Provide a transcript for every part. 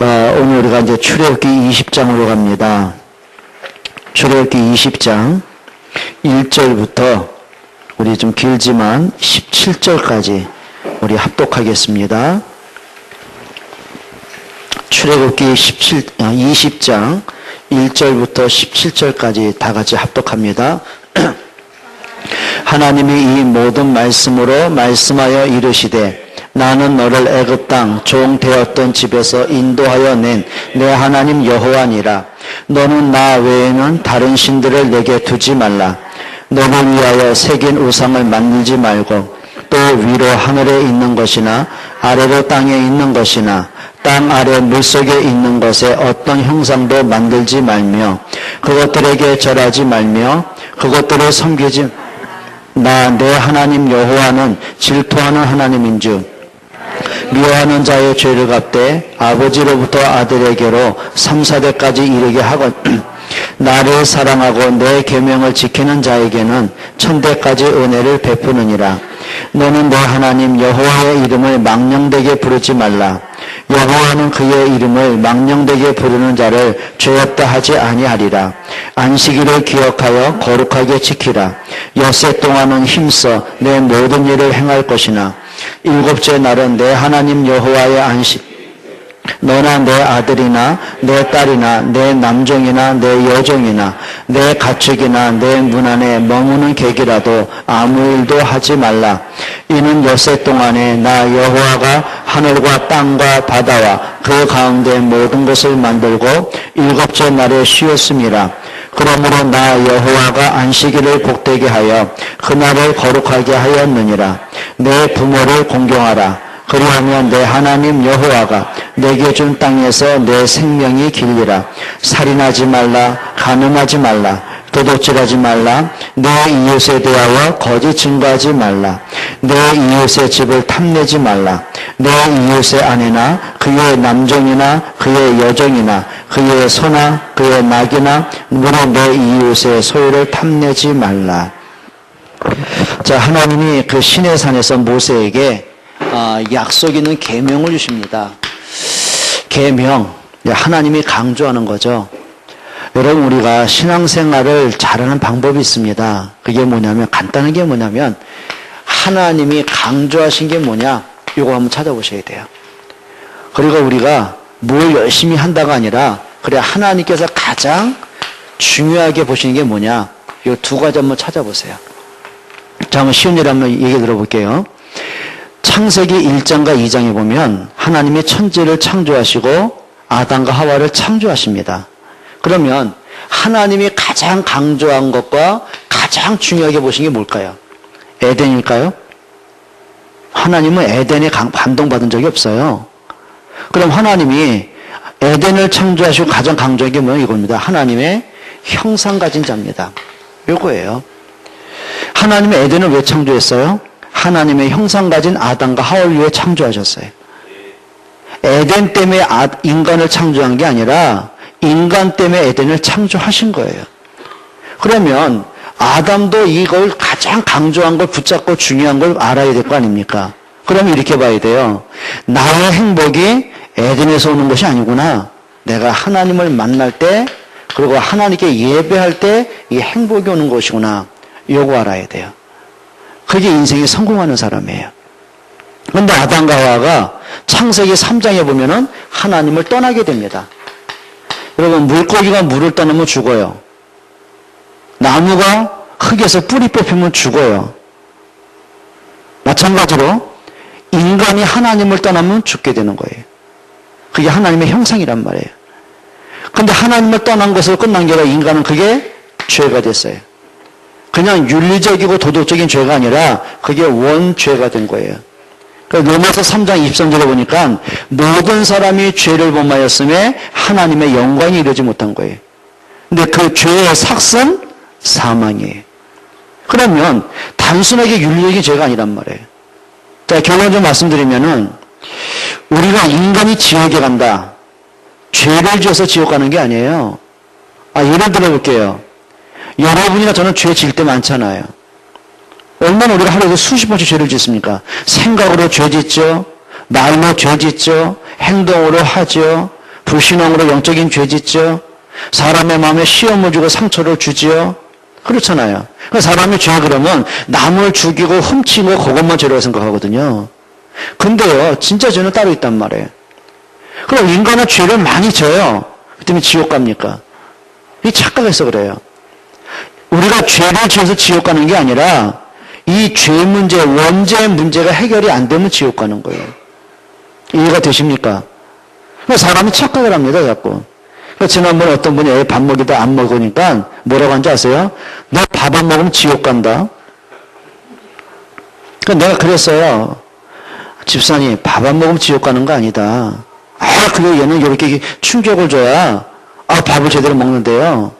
오늘 우리가 이제 출애굽기 20장으로 갑니다. 출애굽기 20장 1절부터 우리 좀 길지만 17절까지 우리 합독하겠습니다. 출애굽기 20장 1절부터 17절까지 다 같이 합독합니다. 하나님이 이 모든 말씀으로 말씀하여 이르시되 나는 너를 애굽 땅 종 되었던 집에서 인도하여 낸 내 하나님 여호와니라. 너는 나 외에는 다른 신들을 내게 두지 말라. 너를 위하여 새긴 우상을 만들지 말고 또 위로 하늘에 있는 것이나 아래로 땅에 있는 것이나 땅 아래 물속에 있는 것에 어떤 형상도 만들지 말며 그것들에게 절하지 말며 그것들을 섬기지 나 내 하나님 여호와는 질투하는 하나님인즉 미워하는 자의 죄를 갚되 아버지로부터 아들에게로 3, 4대까지 이르게 하건 나를 사랑하고 내 계명을 지키는 자에게는 1000대까지 은혜를 베푸느니라. 너는 내 하나님 여호와의 이름을 망령되게 부르지 말라. 여호와는 그의 이름을 망령되게 부르는 자를 죄없다 하지 아니하리라. 안식일을 기억하여 거룩하게 지키라. 엿새 동안은 힘써 내 모든 일을 행할 것이나 일곱째 날은 내 하나님 여호와의 안식. 너나 내 아들이나 내 딸이나 내 남종이나 내 여종이나 내 가축이나 내 문 안에 머무는 객이라도 아무 일도 하지 말라. 이는 엿새 동안에 나 여호와가 하늘과 땅과 바다와 그 가운데 모든 것을 만들고 일곱째 날에 쉬었음이라. 그러므로 나 여호와가 안식일을 복되게 하여 그날을 거룩하게 하였느니라. 내 부모를 공경하라. 그리하면 내 하나님 여호와가 내게 준 땅에서 내 생명이 길리라. 살인하지 말라. 간음하지 말라. 도둑질하지 말라. 내 이웃에 대하여 거짓 증거하지 말라. 내 이웃의 집을 탐내지 말라. 내 이웃의 아내나 그의 남종이나 그의 여종이나 그의 소나 그의 낙이나 무릇 내 이웃의 소유를 탐내지 말라. 자, 하나님이 그 시내산에서 모세에게 약속 있는 계명을 주십니다. 계명, 하나님이 강조하는 거죠. 여러분, 우리가 신앙생활을 잘하는 방법이 있습니다. 그게 뭐냐면, 간단한 게 뭐냐면 하나님이 강조하신 게 뭐냐, 이거 한번 찾아보셔야 돼요. 그리고 우리가 뭘 열심히 한다가 아니라 그래 하나님께서 가장 중요하게 보시는 게 뭐냐, 이 두 가지 한번 찾아보세요. 자, 한번 쉬운 예를 한번 얘기 들어볼게요. 창세기 1장과 2장에 보면 하나님이 천지를 창조하시고 아담과 하와를 창조하십니다. 그러면 하나님이 가장 강조한 것과 가장 중요하게 보신 게 뭘까요? 에덴일까요? 하나님은 에덴에 반동받은 적이 없어요. 그럼 하나님이 에덴을 창조하시고 가장 강조한 게 뭐예요? 이겁니다. 하나님의 형상 가진 자입니다. 이거예요. 하나님의 에덴을 왜 창조했어요? 하나님의 형상 가진 아담과 하와를 위해 창조하셨어요. 에덴 때문에 인간을 창조한 게 아니라 인간 때문에 에덴을 창조하신 거예요. 그러면 아담도 이걸 가장 강조한 걸 붙잡고 중요한 걸 알아야 될 거 아닙니까? 그러면 이렇게 봐야 돼요. 나의 행복이 에덴에서 오는 것이 아니구나. 내가 하나님을 만날 때 그리고 하나님께 예배할 때 이 행복이 오는 것이구나. 이거 알아야 돼요. 그게 인생이 성공하는 사람이에요. 그런데 아담과 하와가 창세기 3장에 보면은 하나님을 떠나게 됩니다. 여러분, 물고기가 물을 떠나면 죽어요. 나무가 흙에서 뿌리 뽑히면 죽어요. 마찬가지로 인간이 하나님을 떠나면 죽게 되는 거예요. 그게 하나님의 형상이란 말이에요. 그런데 하나님을 떠난 것으로 끝난 게 아니라 인간은 그게 죄가 됐어요. 그냥 윤리적이고 도덕적인 죄가 아니라 그게 원죄가 된 거예요. 로마서 3장 23절에 보니까 모든 사람이 죄를 범하였음에 하나님의 영광이 이르지 못한 거예요. 근데 그 죄의 삭은 사망이에요. 그러면 단순하게 윤리적인 죄가 아니란 말이에요. 자, 결론적으로 말씀드리면은 우리가 인간이 지옥에 간다. 죄를 지어서 지옥 가는 게 아니에요. 예를 들어 볼게요. 여러분이나 저는 죄 지을 때 많잖아요. 얼마나 우리가 하루에도 수십 번씩 죄를 짓습니까? 생각으로 죄 짓죠. 말로 죄 짓죠. 행동으로 하죠. 불신앙으로 영적인 죄 짓죠. 사람의 마음에 시험을 주고 상처를 주지요. 그렇잖아요. 사람이 죄 그러면 남을 죽이고 훔치고 그것만 죄라고 생각하거든요. 근데요, 진짜 죄는 따로 있단 말이에요. 그럼 인간은 죄를 많이 져요. 그 때문에 지옥 갑니까? 이 착각해서 그래요. 우리가 죄를 지어서 지옥 가는 게 아니라 이 죄 문제, 원죄 문제가 해결이 안 되면 지옥 가는 거예요. 이해가 되십니까? 사람이 착각을 합니다, 자꾸. 지난번에 어떤 분이 애 밥 먹이다 안 먹으니까 뭐라고 한지 아세요? 너 밥 안 먹으면 지옥 간다. 내가 그랬어요. 집사님, 밥 안 먹으면 지옥 가는 거 아니다. 그래, 얘는 이렇게 충격을 줘야, 밥을 제대로 먹는데요.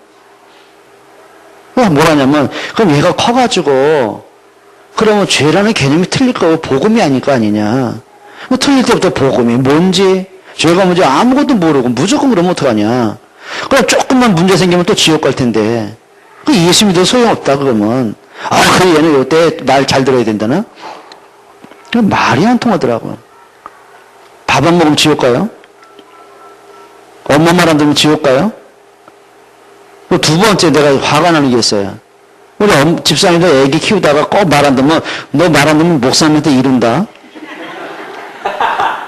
뭐라냐면, 그럼 얘가 커가지고, 그러면 죄라는 개념이 틀릴 거고, 복음이 아닐 거 아니냐. 틀릴 때부터 복음이 뭔지, 죄가 뭔지 아무것도 모르고, 무조건 그러면 어떡하냐. 그럼 조금만 문제 생기면 또 지옥 갈 텐데, 그 예수 믿어도 소용없다, 그러면. 그래, 얘는 이때 말 잘 들어야 된다나? 말이 안 통하더라고요. 밥 안 먹으면 지옥 가요? 엄마 말 안 들으면 지옥 가요? 두 번째 내가 화가 나는 게 있어요. 우리 집사님도 애기 키우다가 꼭 말 안 듣면, 너 말 안 듣는 목사님한테 이른다?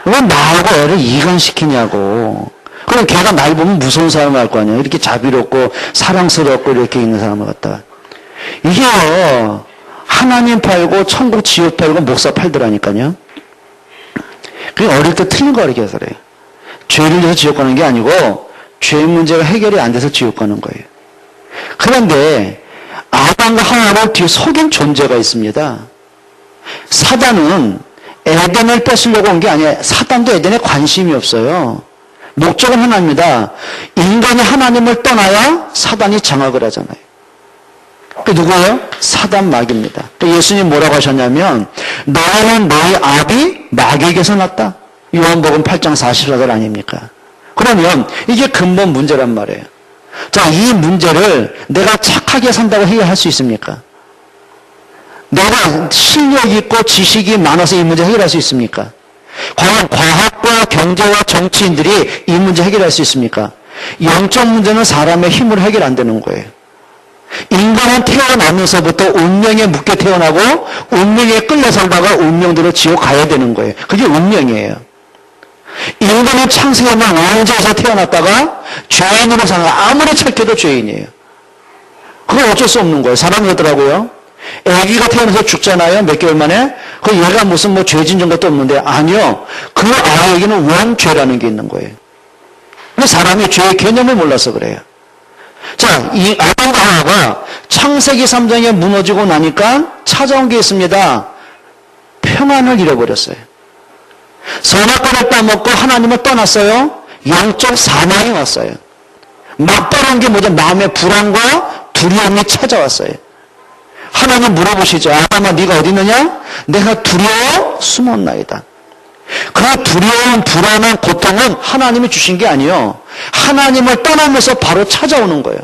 왜 나하고 애를 이간시키냐고. 그럼 걔가 날 보면 무서운 사람을 할 거 아니야. 이렇게 자비롭고 사랑스럽고 이렇게 있는 사람을 갖다가. 이게요, 하나님 팔고 천국 지옥 팔고 목사 팔더라니까요. 그게 어릴 때 틀린 거 가르쳐서 그래요. 죄를 져서 지옥 가는 게 아니고 죄 문제가 해결이 안 돼서 지옥 가는 거예요. 그런데 아담과 하와를 뒤에 속인 존재가 있습니다. 사단은 에덴을 뺏으려고 온 게 아니에요. 사단도 에덴에 관심이 없어요. 목적은 하나입니다. 인간이 하나님을 떠나야 사단이 장악을 하잖아요. 그 누구예요? 사단 마귀입니다. 예수님 뭐라고 하셨냐면 너는 너희 아비 마귀에게서 났다. 요한복음 8장 44절 아닙니까? 그러면 이게 근본 문제란 말이에요. 자, 이 문제를 내가 착하게 산다고 해결할 수 있습니까? 내가 실력 있고 지식이 많아서 이 문제 해결할 수 있습니까? 과연 과학과 경제와 정치인들이 이 문제 해결할 수 있습니까? 영적 문제는 사람의 힘으로 해결 안 되는 거예요. 인간은 태어나면서부터 운명에 묶여 태어나고 운명에 끌려 살다가 운명대로 지옥 가야 되는 거예요. 그게 운명이에요. 인간은 창세에만 원죄에서 태어났다가 죄인으로 사는 아무리 착해도 죄인이에요. 그건 어쩔 수 없는 거예요. 사람이 그러더라고요. 아기가 태어나서 죽잖아요. 몇 개월 만에. 그 얘가 무슨 뭐 죄진 전 것도 없는데 아니요. 그 아이에게는 원죄라는 게 있는 거예요. 근데 사람이 죄의 개념을 몰라서 그래요. 자, 이 아담과 하와가 창세기 3장에 무너지고 나니까 찾아온 게 있습니다. 평안을 잃어버렸어요. 선악과를 따먹고 하나님을 떠났어요. 영적 사망이 왔어요. 막바른 게 뭐죠? 마음의 불안과 두려움이 찾아왔어요. 하나님 물어보시죠. 아담아 네가 어디 있느냐? 내가 두려워 숨었나이다. 그 두려움, 불안한 고통은 하나님이 주신 게 아니에요. 하나님을 떠나면서 바로 찾아오는 거예요.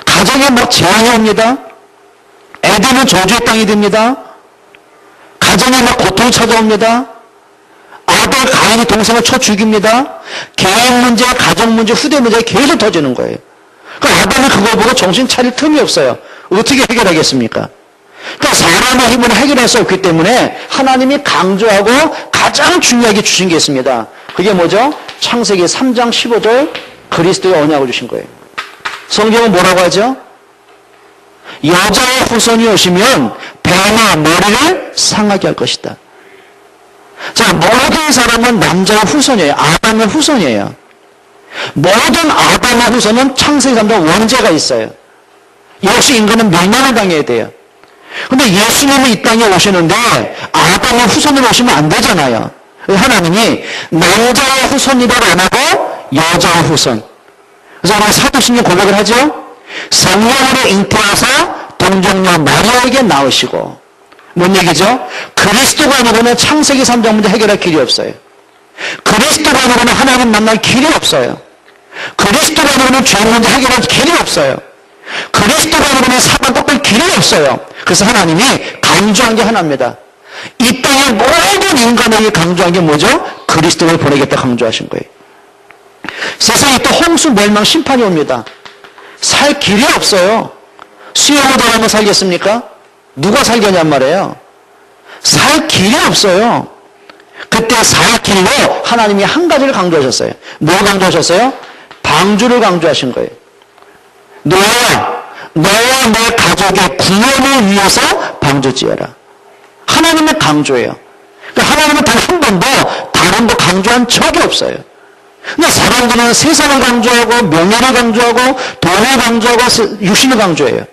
가정에 막 재앙이 옵니다. 애들은 저주의 땅이 됩니다. 가정에 막 고통이 찾아옵니다. 아들 가인이 동생을 쳐 죽입니다. 개인 문제, 가정 문제, 후대 문제가 계속 터지는 거예요. 그러니까 아담이 그걸 보고 정신 차릴 틈이 없어요. 어떻게 해결하겠습니까? 그러니까 사람의 힘으로 해결할 수 없기 때문에 하나님이 강조하고 가장 중요하게 주신 게 있습니다. 그게 뭐죠? 창세기 3장 15절 그리스도의 언약을 주신 거예요. 성경은 뭐라고 하죠? 여자의 후손이 오시면 뱀의 머리를 상하게 할 것이다. 자, 모든 사람은 남자의 후손이에요. 아담의 후손이에요. 모든 아담의 후손은 창세기 3장 원죄가 있어요. 역시 인간은 멸망을 당해야 돼요. 근데 예수님은 이 땅에 오시는데 아담의 후손으로 오시면 안 되잖아요. 하나님이 남자의 후손이라고 안 하고 여자의 후손. 그래서 하나 사도신경 고백을 하죠. 성령으로 잉태하사 동정녀 마리아에게 낳으시고. 뭔 얘기죠? 그리스도가 아니고는 창세기 3장 문제 해결할 길이 없어요. 그리스도가 아니고는 하나님 만날 길이 없어요. 그리스도가 아니고는 죄 문제 해결할 길이 없어요. 그리스도가 아니고는 사단 꺾을 길이 없어요. 그래서 하나님이 강조한 게 하나입니다. 이 땅의 모든 인간에게 강조한 게 뭐죠? 그리스도를 보내겠다 강조하신 거예요. 세상에 또 홍수 멸망 심판이 옵니다. 살 길이 없어요. 수영을 잘하면 살겠습니까? 누가 살겠냔 말이에요. 살 길이 없어요. 그때 살 길로 하나님이 한 가지를 강조하셨어요. 뭘 강조하셨어요? 방주를 강조하신 거예요. 너와 내 가족의 구원을 위해서 방주 지어라. 하나님의 강조예요. 그러니까 하나님은 단 한 번도 다른 거 강조한 적이 없어요. 근데 사람들은 세상을 강조하고 명예를 강조하고 돈을 강조하고 육신을 강조해요.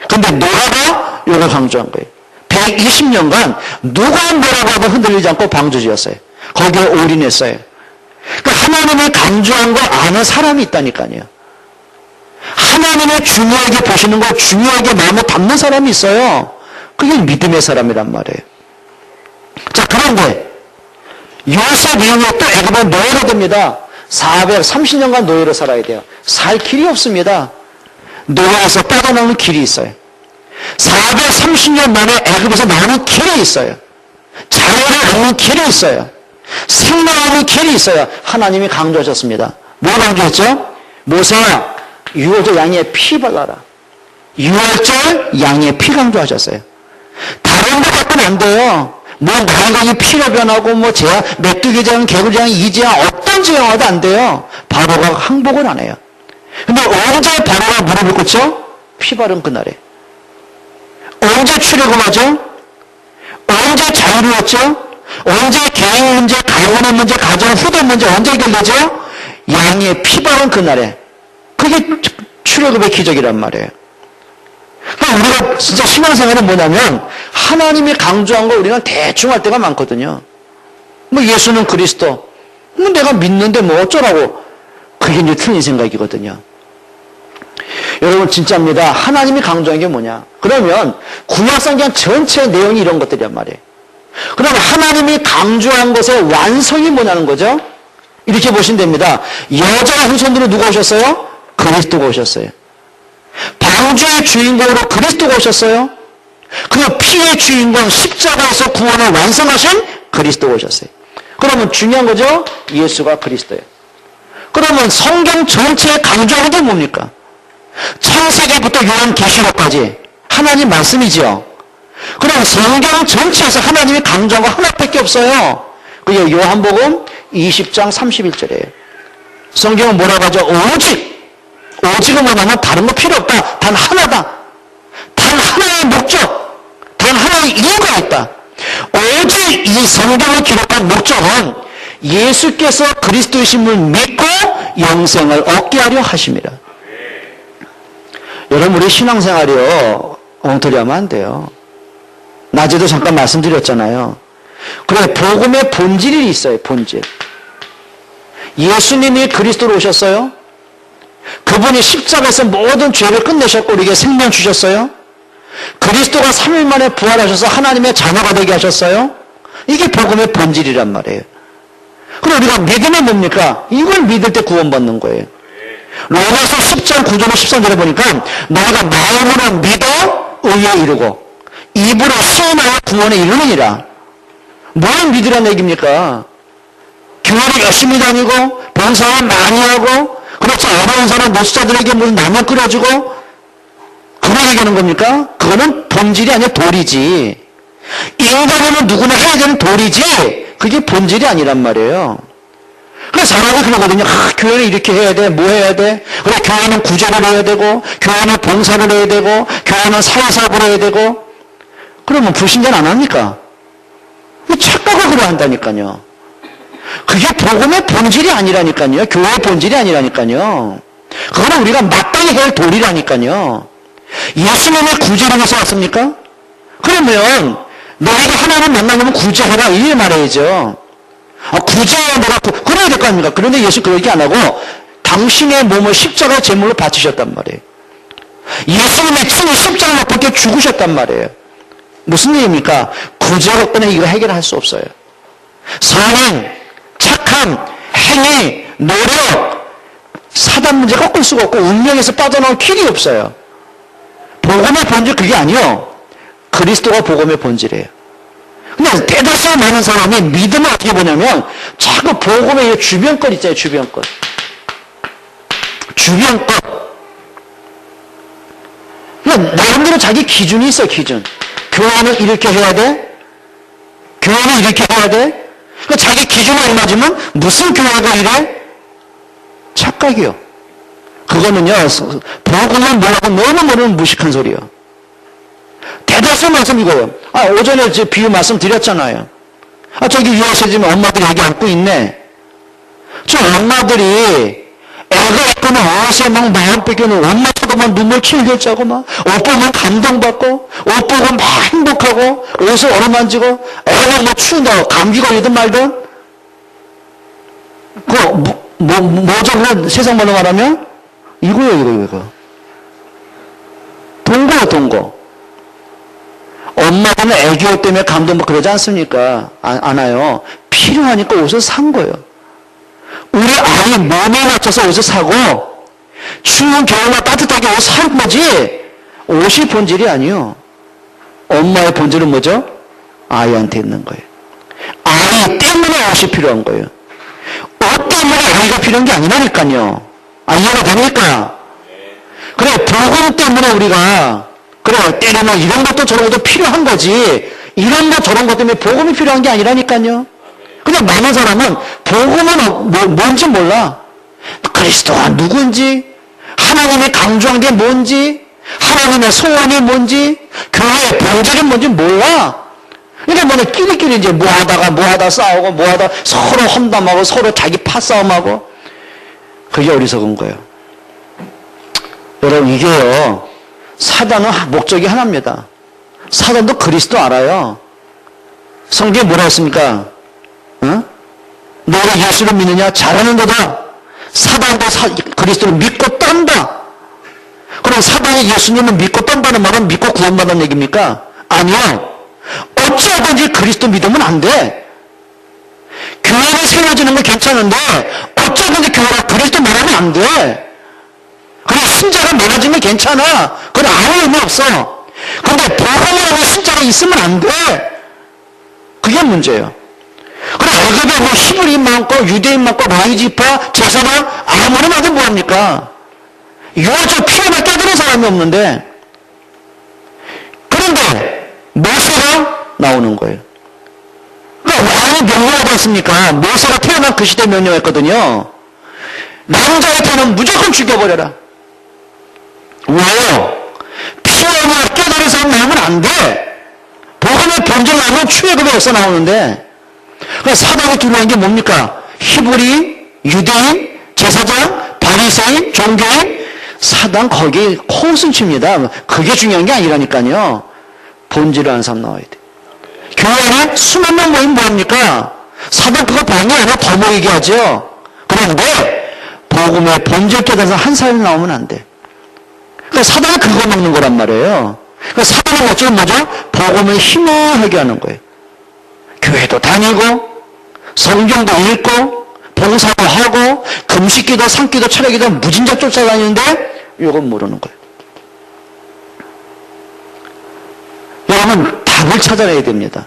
근데 노아가 이걸 강조한 거예요. 120년간 누가 뭐라고 하고 흔들리지 않고 방주 지었어요. 거기에 올인했어요. 그러니까 하나님이 강조한 걸 아는 사람이 있다니까요. 하나님의 중요하게 보시는 걸 중요하게 마음에 담는 사람이 있어요. 그게 믿음의 사람이란 말이에요. 자, 그런데 요셉 이후에 또 애굽에 노예가 됩니다. 430년간 노예로 살아야 돼요. 살 길이 없습니다. 노예에서 빠져나오는 길이 있어요. 430년 만에 애굽에서 나오는 길이 있어요. 자유를 얻는 길이 있어요. 생명하는 길이 있어요. 하나님이 강조하셨습니다. 뭐 강조했죠? 모세야, 유월절 양의 피 발라라. 유월절 양의 피 강조하셨어요. 다른 거 갖고는 안 돼요. 뭐 나라가 피로 변하고 뭐 제한, 메뚜기 제한, 개구 제한, 이 제한, 어떤 제한화도 안 돼요. 바로가 항복을 안 해요. 근데 언제 바로가 무릎을 꿇죠? 피 바른 그날에. 언제 출애굽하죠? 언제 자유를 얻죠? 언제 개인 문제, 가문의 문제, 가정 후대 문제 언제 해결되죠? 양의 피 바른 그날에. 그게 출애굽의 기적이란 말이에요. 그러니까 우리가 진짜 신앙생활은 뭐냐면 하나님이 강조한 걸 우리는 대충 할 때가 많거든요. 뭐 예수는 그리스도. 뭐 내가 믿는데 뭐 어쩌라고. 그게 이제 틀린 생각이거든요. 여러분 진짜입니다. 하나님이 강조한 게 뭐냐. 그러면 구약성경 전체 내용이 이런 것들이란 말이에요. 그러면 하나님이 강조한 것의 완성이 뭐냐는 거죠. 이렇게 보시면 됩니다. 여자 후손으로 누가 오셨어요? 그리스도가 오셨어요. 방주의 주인공으로 그리스도가 오셨어요. 그 피의 주인공 십자가에서 구원을 완성하신 그리스도가 오셨어요. 그러면 중요한 거죠. 예수가 그리스도예요. 그러면 성경 전체에 강조하는 게 뭡니까? 창세기부터 요한계시록까지 하나님 말씀이죠. 그럼 성경 전체에서 하나님이 강조한 거 하나밖에 없어요. 그게 요한복음 20장 31절이에요. 성경은 뭐라고 하죠? 오직은 뭐냐면 다른 거 필요 없다. 단 하나다. 단 하나의 목적, 단 하나의 이유가 있다. 오직 이 성경을 기록한 목적은 예수께서 그리스도이심을 믿고 영생을 얻게 하려 하심이라. 여러분 우리 신앙생활이요 엉터리하면 안 돼요. 낮에도 잠깐 말씀드렸잖아요. 그래 복음의 본질이 있어요. 본질. 예수님이 그리스도로 오셨어요. 그분이 십자가에서 모든 죄를 끝내셨고 우리에게 생명 주셨어요. 그리스도가 3일 만에 부활하셔서 하나님의 자녀가 되게 하셨어요. 이게 복음의 본질이란 말이에요. 그럼 우리가 믿음이 뭡니까? 이걸 믿을 때 구원받는 거예요. 로마서 10장 9절로 13절에 보니까 너희가 마음으로 믿어 의에 이르고 입으로 시인하여 구원에 이르느니라. 뭘 믿으라는 얘기입니까? 교회를 열심히 다니고 봉사를 많이 하고 그렇지 어려운 사람 노숙자들에게 무슨 라면 끓여주고 그런 얘기하는 겁니까? 그거는 본질이 아니라 도리지. 인간은 누구나 해야 되는 도리지 그게 본질이 아니란 말이에요. 그래서 사람이 그러거든요. 교회는 이렇게 해야 돼. 뭐 해야 돼? 그래 교회는 구제를 해야 되고 교회는 봉사를 해야 되고 교회는 사회사업을 해야 되고 그러면 불신자는 안 합니까? 착각을 그래 한다니까요. 그게 복음의 본질이 아니라니까요. 교회의 본질이 아니라니까요. 그거는 우리가 마땅히 해야 할 도리라니까요. 예수님의 구제를 위해서 왔습니까? 그러면 너희가 하나님 만나려면 구제해라 이래 말해야죠. 구제해야 내가 그래야 될 거 아닙니까? 그런데 예수 그 얘기 안 하고 당신의 몸을 십자가 제물로 바치셨단 말이에요. 예수님의 친히 십자가 못 박혀 죽으셨단 말이에요. 무슨 얘기입니까? 구제 없거나 이거 해결할 수 없어요. 선행, 착함, 행위, 노력, 사단 문제 꺾을 수가 없고 운명에서 빠져나올 길이 없어요. 복음의 본질 그게 아니요. 그리스도가 복음의 본질이에요. 근데 대다수 많은 사람이 믿음을 어떻게 보냐면 자꾸 복음의 주변 것 있잖아요. 주변 것. 주변 것. 그러니까 나름대로 자기 기준이 있어, 기준. 교회는 이렇게 해야 돼? 교회는 이렇게 해야 돼? 그러니까 자기 기준이 안 맞으면 무슨 교회가 이래? 착각이요. 그거는요, 복음을 뭐라고 너무 모르는 무식한 소리요. 대다수 말씀 이거요. 오전에 제 비유 말씀 드렸잖아요. 저기 유아시에 지금 엄마들이 애기 안고 있네. 저 엄마들이 애가 있거나 어디서 막 마음 뺏기는 엄마 쳐다만 눈물 칠게 짜고 막 옷 보면 감동받고 옷 보고 막 행복하고 옷을 어루만지고 애가 뭐 추운다고 감기 걸리든 말든 뭐죠? 세상 말로 말하면 이거요. 동거요, 동거. 엄마는 애기 옷 때문에 감동받고 그러지 않습니까? 않아요. 필요하니까 옷을 산 거예요. 우리 아이 몸에 맞춰서 옷을 사고 추운 겨울날 따뜻하게 옷을 산 거지 옷이 본질이 아니요. 엄마의 본질은 뭐죠? 아이한테 있는 거예요. 아이 때문에 옷이 필요한 거예요. 옷 때문에 아이가 필요한 게 아니라니까요. 이해가 됩니까? 그래, 복음 때문에 우리가 그래, 때리면 이런 것도 저런 것도 필요한 거지 이런 것 저런 것 때문에 복음이 필요한 게 아니라니까요. 그냥 많은 사람은 복음은 뭔지 몰라. 그리스도가 누군지, 하나님이 강조한 게 뭔지, 하나님의 소원이 뭔지, 교회의 본질이 뭔지 몰라. 그러니까 뭐냐, 끼리끼리 이제 뭐하다 싸우고, 뭐하다 서로 험담하고, 서로 자기 파싸움하고. 그게 어리석은 거예요. 여러분, 이게요, 사단은 목적이 하나입니다. 사단도 그리스도 알아요. 성경에 뭐라 했습니까? 너가 예수를 믿느냐? 잘하는 거다. 사단도 그리스도를 믿고 떤다. 그럼 사단이 예수님을 믿고 떤다는 말은 믿고 구원받는 얘기입니까? 아니요. 어찌하든지 그리스도 믿으면 안 돼. 교회를 세워지는 건 괜찮은데 어찌하든지 교회가 그리스도 말하면 안 돼. 그래, 신자가 많아지면 괜찮아. 그건 아무 의미 없어. 근데 복음이라는 신자가 있으면 안 돼. 그게 문제예요. 그래, 애굽에 뭐 히브리인 많고 유대인 많고 라이지파 제사장 아무리 많아도 뭐합니까? 유아적 피해를 깨달은 사람이 없는데 그런데 모세가 나오는 거예요. 그러니까 왕이 명령하지 않습니까? 모세가 태어난 그 시대에 명령했거든요. 남자의 태는 무조건 죽여버려라. 왜요? 피해를 깨달은 사람 나오면 안 돼. 복음의 본질을 알면 출애굽에 역사 나오는데 그러니까 사단이 두려운 게 뭡니까? 히브리, 유대인, 제사장, 바리새인, 종교인, 사단 거기 코웃음 칩니다. 그게 중요한 게 아니라니까요. 본질을 아는 사람 나와야 돼. 교회에 수만 명 모이면 뭐합니까? 사단 그거 방해 아니라 더 모이게 하죠. 그런데 복음의 본질 깨달아서 한 사람이 나오면 안 돼. 그러니까 사단은 그거 먹는 거란 말이에요. 그러니까 사단은 어쩌면 뭐죠? 복음을 희망하게 하는 거예요. 교회도 다니고 성경도 읽고 봉사도 하고 금식기도 산기도 철학기도 무진장 쫓아다니는데 이건 모르는 거예요. 여러분 답을 찾아내야 됩니다.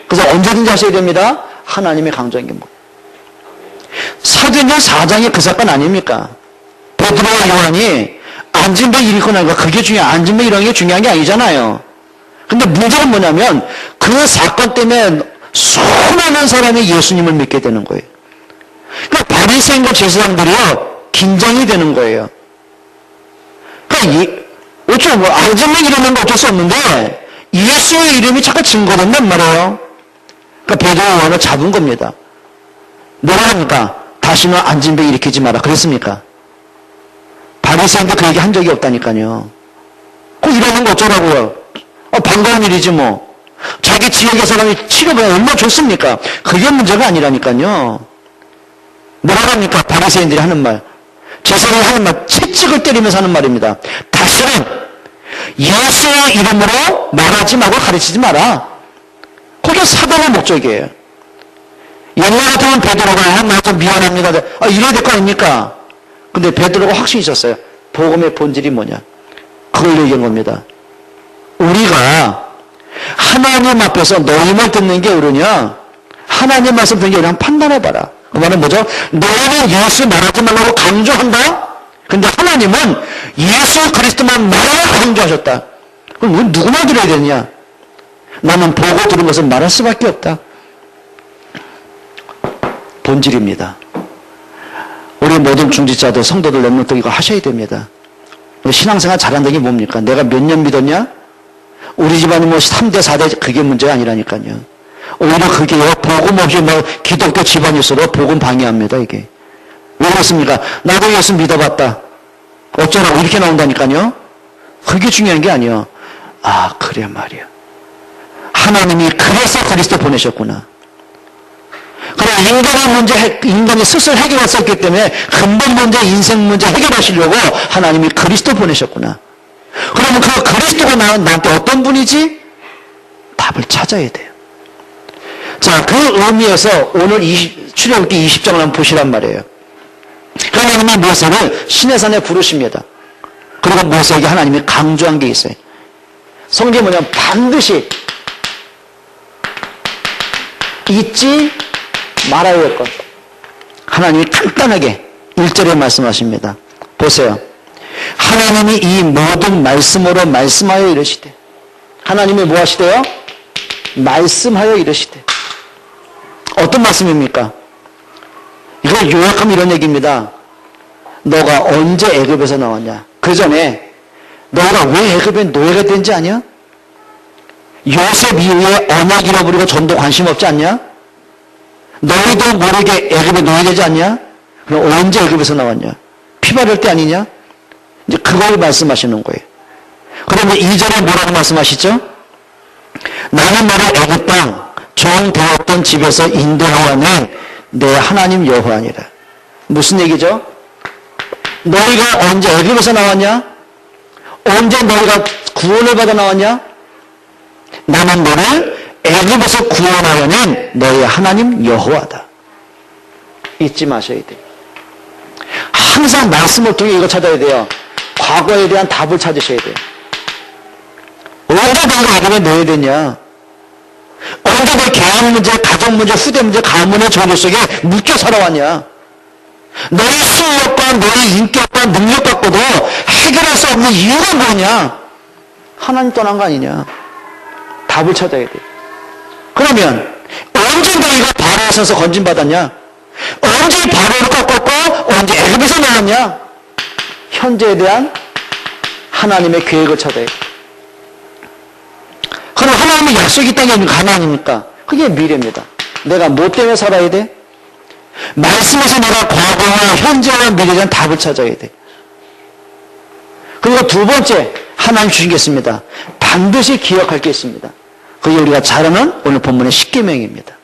그래서 언제든지 하셔야 됩니다. 하나님의 강조한 게 뭐? 사도행전 4장이 그 사건 아닙니까? 베드로와 요한이 안진배 일으키니까 그게 안진배 이런 게 중요한 게 아니잖아요. 근데 문제는 뭐냐면 그 사건 때문에 수많은 사람이 예수님을 믿게 되는 거예요. 그러니까 바리새인과 제사장들이요 긴장이 되는 거예요. 그러니까 어쩌면 뭐 안진배 이러는 거 어쩔 수 없는데 예수의 이름이 자꾸 증거된단 말이에요. 그러니까 베드로와 요한을 잡은 겁니다. 뭐라 합니까? 다시는 안진배 일으키지 마라 그랬습니까? 바리새인도 그 얘기 한 적이 없다니까요. 꼭 이러는 거 어쩌라고요? 반가운 일이지 뭐. 자기 지역의 사람이 치료가 얼마나 좋습니까? 그게 문제가 아니라니까요. 뭐라 합니까? 바리새인들이 하는 말. 제사장이 하는 말, 채찍을 때리면서 하는 말입니다. 다시는 예수의 이름으로 말하지 말고 가르치지 마라. 그게 사단의 목적이에요. 옛날 같으면 베드로가 나 좀 미안합니다. 이래야 될 거 아닙니까? 근데 베드로가 확신이 있었어요. 복음의 본질이 뭐냐? 그걸 얘기한 겁니다. 우리가 하나님 앞에서 너희만 듣는 게 옳으냐? 하나님 말씀 듣는 게 옳으냐? 판단해봐라. 그 말은 뭐죠? 너희는 예수 말하지 말라고 강조한다? 근데 하나님은 예수 그리스도만 말하라 강조하셨다. 그럼 우리 누구만 들어야 되느냐? 나는 보고 들은 것을 말할 수밖에 없다. 본질입니다. 우리 모든 중직자들, 성도들 렘넌트 이거 하셔야 됩니다. 우리 신앙생활 잘한다는 게 뭡니까? 내가 몇 년 믿었냐? 우리 집안이 뭐 3대, 4대 그게 문제가 아니라니까요. 오히려 그게요, 복음 없이 뭐 기독교 집안일수록 복음 방해합니다, 이게. 왜 그렇습니까? 나도 예수 믿어봤다. 어쩌라고 이렇게 나온다니까요. 그게 중요한 게 아니에요. 아, 그래 말이야. 하나님이 그래서 그리스도 보내셨구나. 그래, 인간의 스스로 해결할 수 없기 때문에 근본 문제, 인생 문제 해결하시려고 하나님이 그리스도 보내셨구나. 그러면 그 그리스도가 나한테 어떤 분이지? 답을 찾아야 돼요. 자, 그 의미에서 오늘 출애굽기 20장을 한번 보시란 말이에요. 하나님이 모세를 시내산에 부르십니다. 그리고 모세에게 하나님이 강조한 게 있어요. 성경에 뭐냐면 반드시 잊지 말아야 할 것. 하나님이 간단하게 1절에 말씀하십니다. 보세요. 하나님이 이 모든 말씀으로 말씀하여 이르시되. 하나님이 뭐 하시대요? 말씀하여 이르시되. 어떤 말씀입니까? 이걸 요약하면 이런 얘기입니다. 너가 언제 애굽에서 나왔냐? 그 전에 너가 왜 애굽에 노예가 된지 아냐? 요셉 이후에 언약 잃어버리고 전도 관심 없지 않냐? 너희도 모르게 애굽에 노예되지 않냐? 그럼 언제 애굽에서 나왔냐? 피 바를 때 아니냐? 이제 그걸 말씀하시는 거예요. 그러면 2절에 뭐라고 말씀하시죠? 나는 너를 애굽 땅 종 되었던 집에서 인도하여 낸 내 하나님 여호와니라. 무슨 얘기죠? 너희가 언제 애굽에서 나왔냐? 언제 너희가 구원을 받아 나왔냐? 나는 너를 애굽에서 구원하여 낸 너희 하나님 여호와다. 잊지 마셔야 돼요. 항상 말씀을 통해 이거 찾아야 돼요. 과거에 대한 답을 찾으셔야 돼요. 언제 너가 애굽에 넣어야 되냐? 언제 너 개인 문제, 가정 문제, 후대 문제, 가문의 정조 속에 묶여 살아왔냐? 너의 실력과 너의 인격과 능력 갖고도 해결할 수 없는 이유가 뭐냐? 하나님 떠난 거 아니냐? 답을 찾아야 돼. 그러면 언제 너희가 바로에 서서 건진받았냐? 언제 바로를 꺾었고 언제 애굽에서 나왔냐? 현재에 대한 하나님의 계획을 찾아야 돼. 그럼 하나님의 약속이 있다는 게 아니면 가난입니까? 그게 미래입니다. 내가 뭐 때문에 살아야 돼? 말씀에서 내가 과거와 현재와 미래에 대한 답을 찾아야 돼. 그리고 두 번째, 하나님 주신 게 있습니다. 반드시 기억할 게 있습니다. 그게 우리가 잘 아는 오늘 본문의 십계명입니다.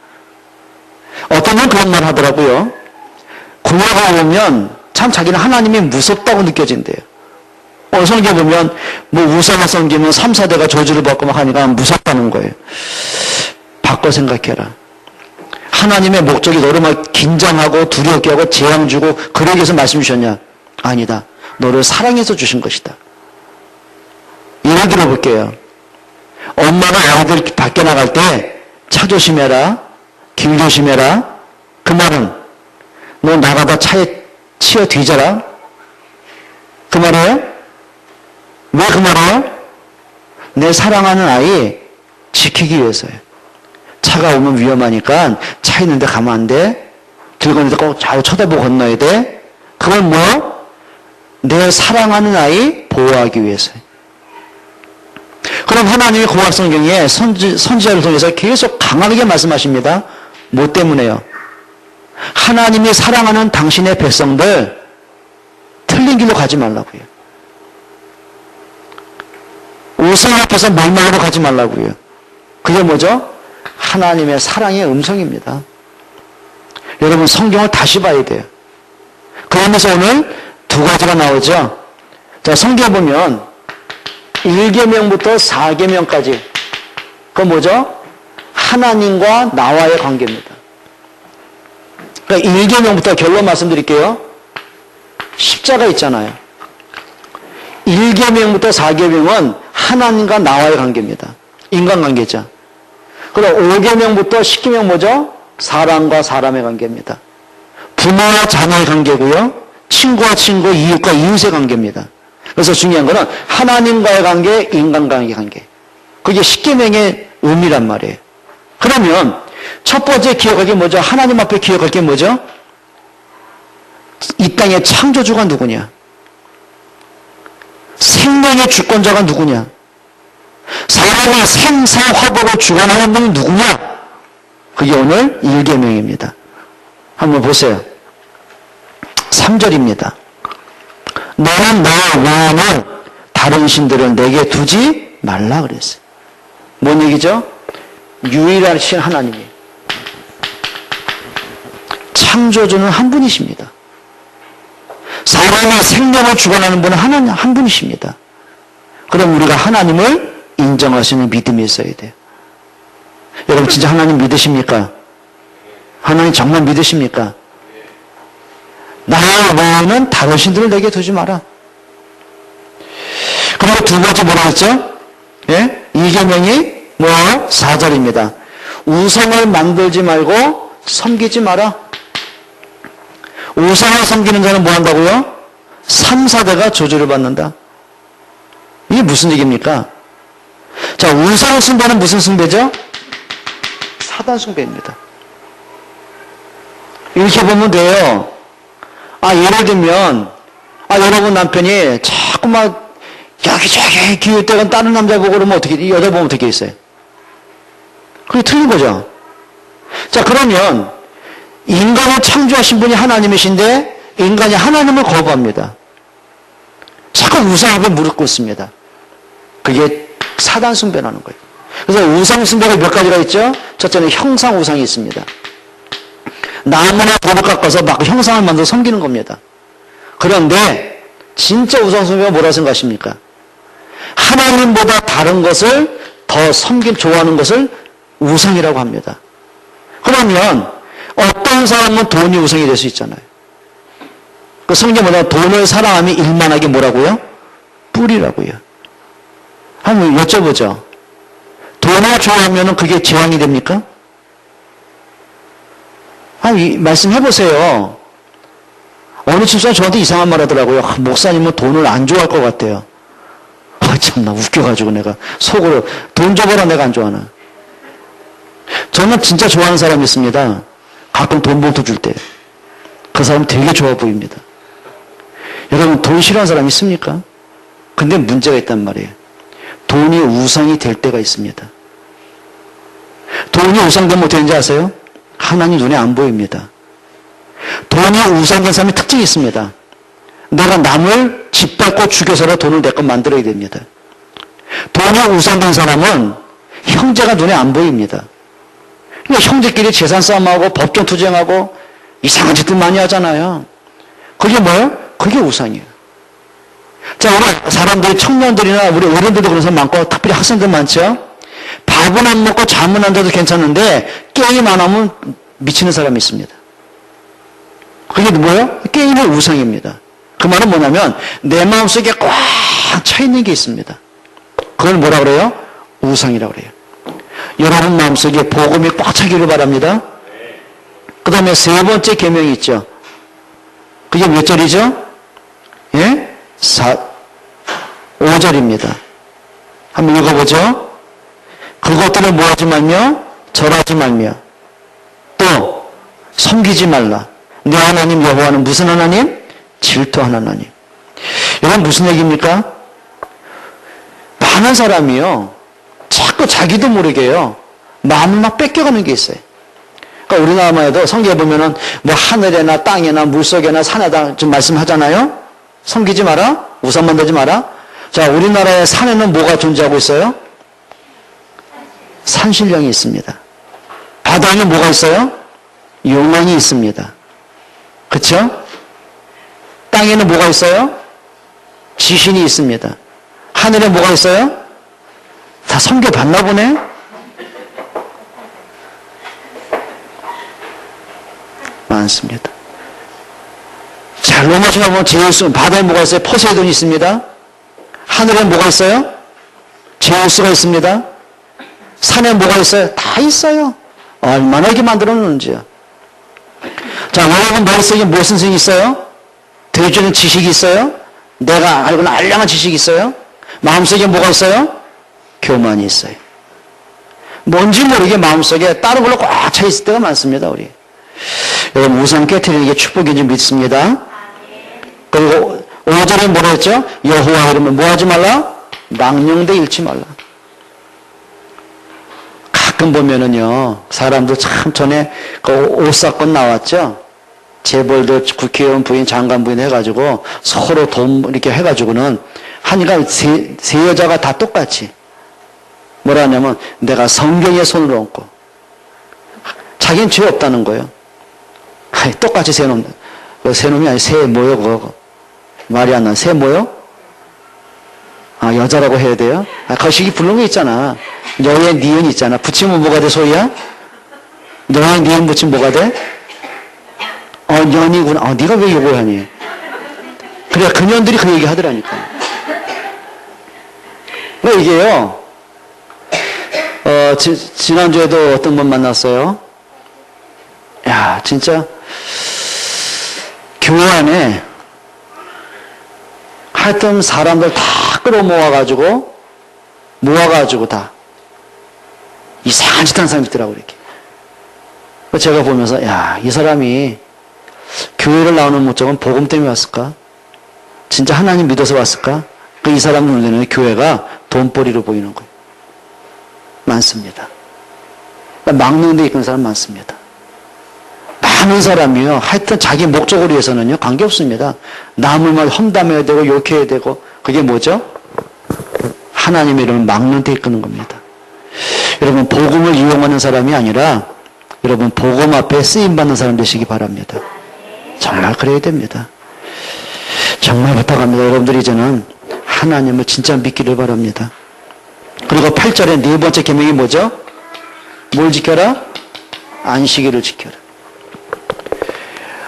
어떤 분 그런 말 하더라고요. 구약을 보면 참 자기는 하나님이 무섭다고 느껴진대요. 성경에 보면 뭐 우상을 섬기면 3, 4대가 저주를 받고 막 하니까 무섭다는 거예요. 바꿔 생각해라. 하나님의 목적이 너를 막 긴장하고 두렵게 하고 재앙 주고 그러기 위해서 말씀 주셨냐? 아니다. 너를 사랑해서 주신 것이다. 예를 들어볼게요. 엄마가 아이들 밖에 나갈 때 차 조심해라, 길 조심해라. 그 말은 너 나가다 차에 치여 뒤져라. 그 말이에요? 왜 그 말이에요? 내 사랑하는 아이 지키기 위해서요. 차가 오면 위험하니까 차 있는데 가면 안 돼. 길 건너때 꼭 좌우 쳐다보고 건너야 돼. 그건 뭐? 내 사랑하는 아이 보호하기 위해서요. 그럼 하나님의 구약 성경에 선지자를 통해서 계속 강하게 말씀하십니다. 뭐 때문에요? 하나님이 사랑하는 당신의 백성들 틀린 길로 가지 말라고요. 우상 앞에서 멀망으로 가지 말라고요. 그게 뭐죠? 하나님의 사랑의 음성입니다. 여러분 성경을 다시 봐야 돼요. 그러면서 오늘 두 가지가 나오죠. 자, 성경에 보면 1계명부터 4계명까지 그건 뭐죠? 하나님과 나와의 관계입니다. 그러니까 1계명부터 결론 말씀드릴게요. 십자가 있잖아요. 1계명부터 4계명은 하나님과 나와의 관계입니다. 인간관계죠. 그리고 5계명부터 10계명 뭐죠? 사람과 사람의 관계입니다. 부모와 자녀의 관계고요. 친구와 친구, 이웃과 이웃의 관계입니다. 그래서 중요한 거는 하나님과의 관계, 인간과의 관계. 그게 십계명의 의미란 말이에요. 그러면 첫 번째 기억할 게 뭐죠? 하나님 앞에 기억할 게 뭐죠? 이 땅의 창조주가 누구냐? 생명의 주권자가 누구냐? 사람의 생사화복을 주관하는 분이 누구냐? 그게 오늘 1계명입니다. 한번 보세요. 3절입니다. 너는 나 외에는 다른 신들을 내게 두지 말라 그랬어요. 뭔 얘기죠? 유일하신 하나님이에요. 창조주는 한 분이십니다. 사람의 생명을 주관하는 분은 하나님 한 분이십니다. 그럼 우리가 하나님을 인정할 수 있는 믿음이 있어야 돼요. 여러분 진짜 하나님 믿으십니까? 하나님 정말 믿으십니까? 나 외에는 다른 신들을 내게 두지 마라. 그리고 두 번째 뭐라 했죠? 예? 2계명이 뭐예요? 4절입니다. 우상을 만들지 말고 섬기지 마라. 우상을 섬기는 자는 뭐 한다고요? 3, 4대가 저주를 받는다. 이게 무슨 얘기입니까? 자, 우상 숭배는 무슨 숭배죠? 사단 숭배입니다. 이렇게 보면 돼요. 예를 들면, 여러분 남편이 자꾸만 여기저기 기웃대건 다른 남자 보고 그러면 어떻게, 여자 보면 어떻게 있어요? 그게 틀린 거죠. 자, 그러면, 인간을 창조하신 분이 하나님이신데, 인간이 하나님을 거부합니다. 자꾸 우상 앞에 무릎 꿇습니다. 그게 사단 숭배라는 거예요. 그래서 우상 숭배가 몇 가지가 있죠? 첫째는 형상 우상이 있습니다. 나무나 돌을 깎아서 막 형상을 만들어 섬기는 겁니다. 그런데 진짜 우상 숭배가 뭐라 생각하십니까? 하나님보다 다른 것을 더 좋아하는 것을 우상이라고 합니다. 그러면 어떤 사람은 돈이 우상이 될 수 있잖아요. 그 성경보다 돈을 사랑하면 일만하게 뭐라고요? 뿌리라고요. 한번 여쭤보죠. 돈을 좋아하면 그게 재앙이 됩니까? 말씀해보세요. 어느 집사님 저한테 이상한 말 하더라고요. 목사님은 돈을 안 좋아할 것 같아요. 참나 웃겨가지고 내가 속으로 돈 줘봐라 내가 안 좋아하나. 저는 진짜 좋아하는 사람이 있습니다. 가끔 돈 봉투 줄 때. 그 사람 되게 좋아 보입니다. 여러분 돈 싫어하는 사람 있습니까? 근데 문제가 있단 말이에요. 돈이 우상이 될 때가 있습니다. 돈이 우상되면 어떻게 되는지 아세요? 하나님 눈에 안 보입니다. 돈이 우상된 사람의 특징이 있습니다. 내가 남을 짓밟고 죽여서라도 돈을 내 것 만들어야 됩니다. 돈이 우상된 사람은 형제가 눈에 안 보입니다. 그러니까 형제끼리 재산 싸움하고 법정 투쟁하고 이상한 짓들 많이 하잖아요. 그게 뭐예요? 그게 우상이에요. 자, 우리 사람들이 청년들이나 우리 어른들도 그런 사람 많고 특별히 학생들 많죠? 밥은 안 먹고 잠은 안 자도 괜찮은데 게임 안 하면 미치는 사람이 있습니다. 그게 뭐예요? 게임의 우상입니다. 그 말은 뭐냐면 내 마음속에 꽉 차 있는 게 있습니다. 그걸 뭐라 그래요? 우상이라고 그래요. 여러분 마음속에 복음이 꽉 차기를 바랍니다. 그 다음에 세 번째 계명이 있죠. 그게 몇 절이죠? 예? 5절입니다. 한번 읽어보죠. 그것들을 뭐하지 말며 절하지 말며 또 섬기지 말라. 내 하나님 여호와는 무슨 하나님? 질투하는 하나님. 이건 무슨 얘기입니까? 많은 사람이요 자꾸 자기도 모르게요 마음을 막 뺏겨가는 게 있어요. 그러니까 우리나라만 해도 성경에 보면은 뭐 하늘에나 땅에나 물속에나 산에다 좀 말씀하잖아요. 섬기지 마라, 우상 만들지 마라. 자, 우리나라의 산에는 뭐가 존재하고 있어요? 산신령이 있습니다. 바다에는 뭐가 있어요? 용왕이 있습니다. 그렇죠? 땅에는 뭐가 있어요? 지신이 있습니다. 하늘에 뭐가 있어요? 다 섬겨봤나 보네? 많습니다. 자, 로마서에 보면 제우스, 바다에 뭐가 있어요? 포세이돈이 있습니다. 하늘에 뭐가 있어요? 제우스가 있습니다. 산에 뭐가 있어요? 다 있어요. 얼마나 이렇게 만들어 놓는지요. 자, 여러분 머릿속에 무슨 성이 있어요? 되어주는 지식이 있어요? 내가 알고는 알량한 지식이 있어요? 마음속에 뭐가 있어요? 교만이 있어요. 뭔지 모르게 마음속에 다른 걸로 꽉 차 있을 때가 많습니다, 우리. 여러분, 우상 깨트리는 게 축복인지 믿습니다. 그리고 5절에 뭐라 했죠? 여호와 이름을 뭐 하지 말라? 망령되 잃지 말라. 가끔 보면은요, 사람들 참 전에 그 옷 사건 나왔죠? 재벌도 국회의원 부인, 장관 부인 해가지고 서로 돈 이렇게 해가지고는 하니까 세 여자가 다 똑같이 뭐라 하냐면 내가 성경에 손을 얹고 자기는 죄 없다는 거예요. 아니, 똑같이 새 놈, 새 놈이 아니 새 뭐요 그거 말이 안 나. 새 뭐요? 아, 여자라고 해야 돼요? 아, 거시기 부르는 거 있잖아. 여의 니은 있잖아. 붙이면 뭐가 돼, 소희야? 너의 니은 붙이면 뭐가 돼? 년이구나. 네가 왜 요걸 하니? 그래, 그년들이 그 얘기 하더라니까. 왜 이게요, 지난주에도 어떤 분 만났어요? 야, 진짜, 교회 안에 하여튼 사람들 다 끌어모아가지고, 다 이상한 짓 하는 사람이 있더라고, 이렇게. 제가 보면서, 야, 이 사람이 교회를 나오는 목적은 복음 때문에 왔을까? 진짜 하나님 믿어서 왔을까? 이 사람 눈에는 교회가 돈벌이로 보이는 거예요. 많습니다. 막는 데 이끄는 사람 많습니다. 많은 사람이요. 하여튼 자기 목적을 위해서는요. 관계없습니다. 남을 막 험담해야 되고 욕해야 되고 그게 뭐죠? 하나님의 이름을 막는 데 이끄는 겁니다. 여러분 복음을 이용하는 사람이 아니라 여러분 복음 앞에 쓰임받는 사람 되시기 바랍니다. 정말 그래야 됩니다. 정말 부탁합니다. 여러분들 이제는 하나님을 진짜 믿기를 바랍니다. 그리고 8절에 네 번째 계명이 뭐죠? 뭘 지켜라? 안식일을 지켜라.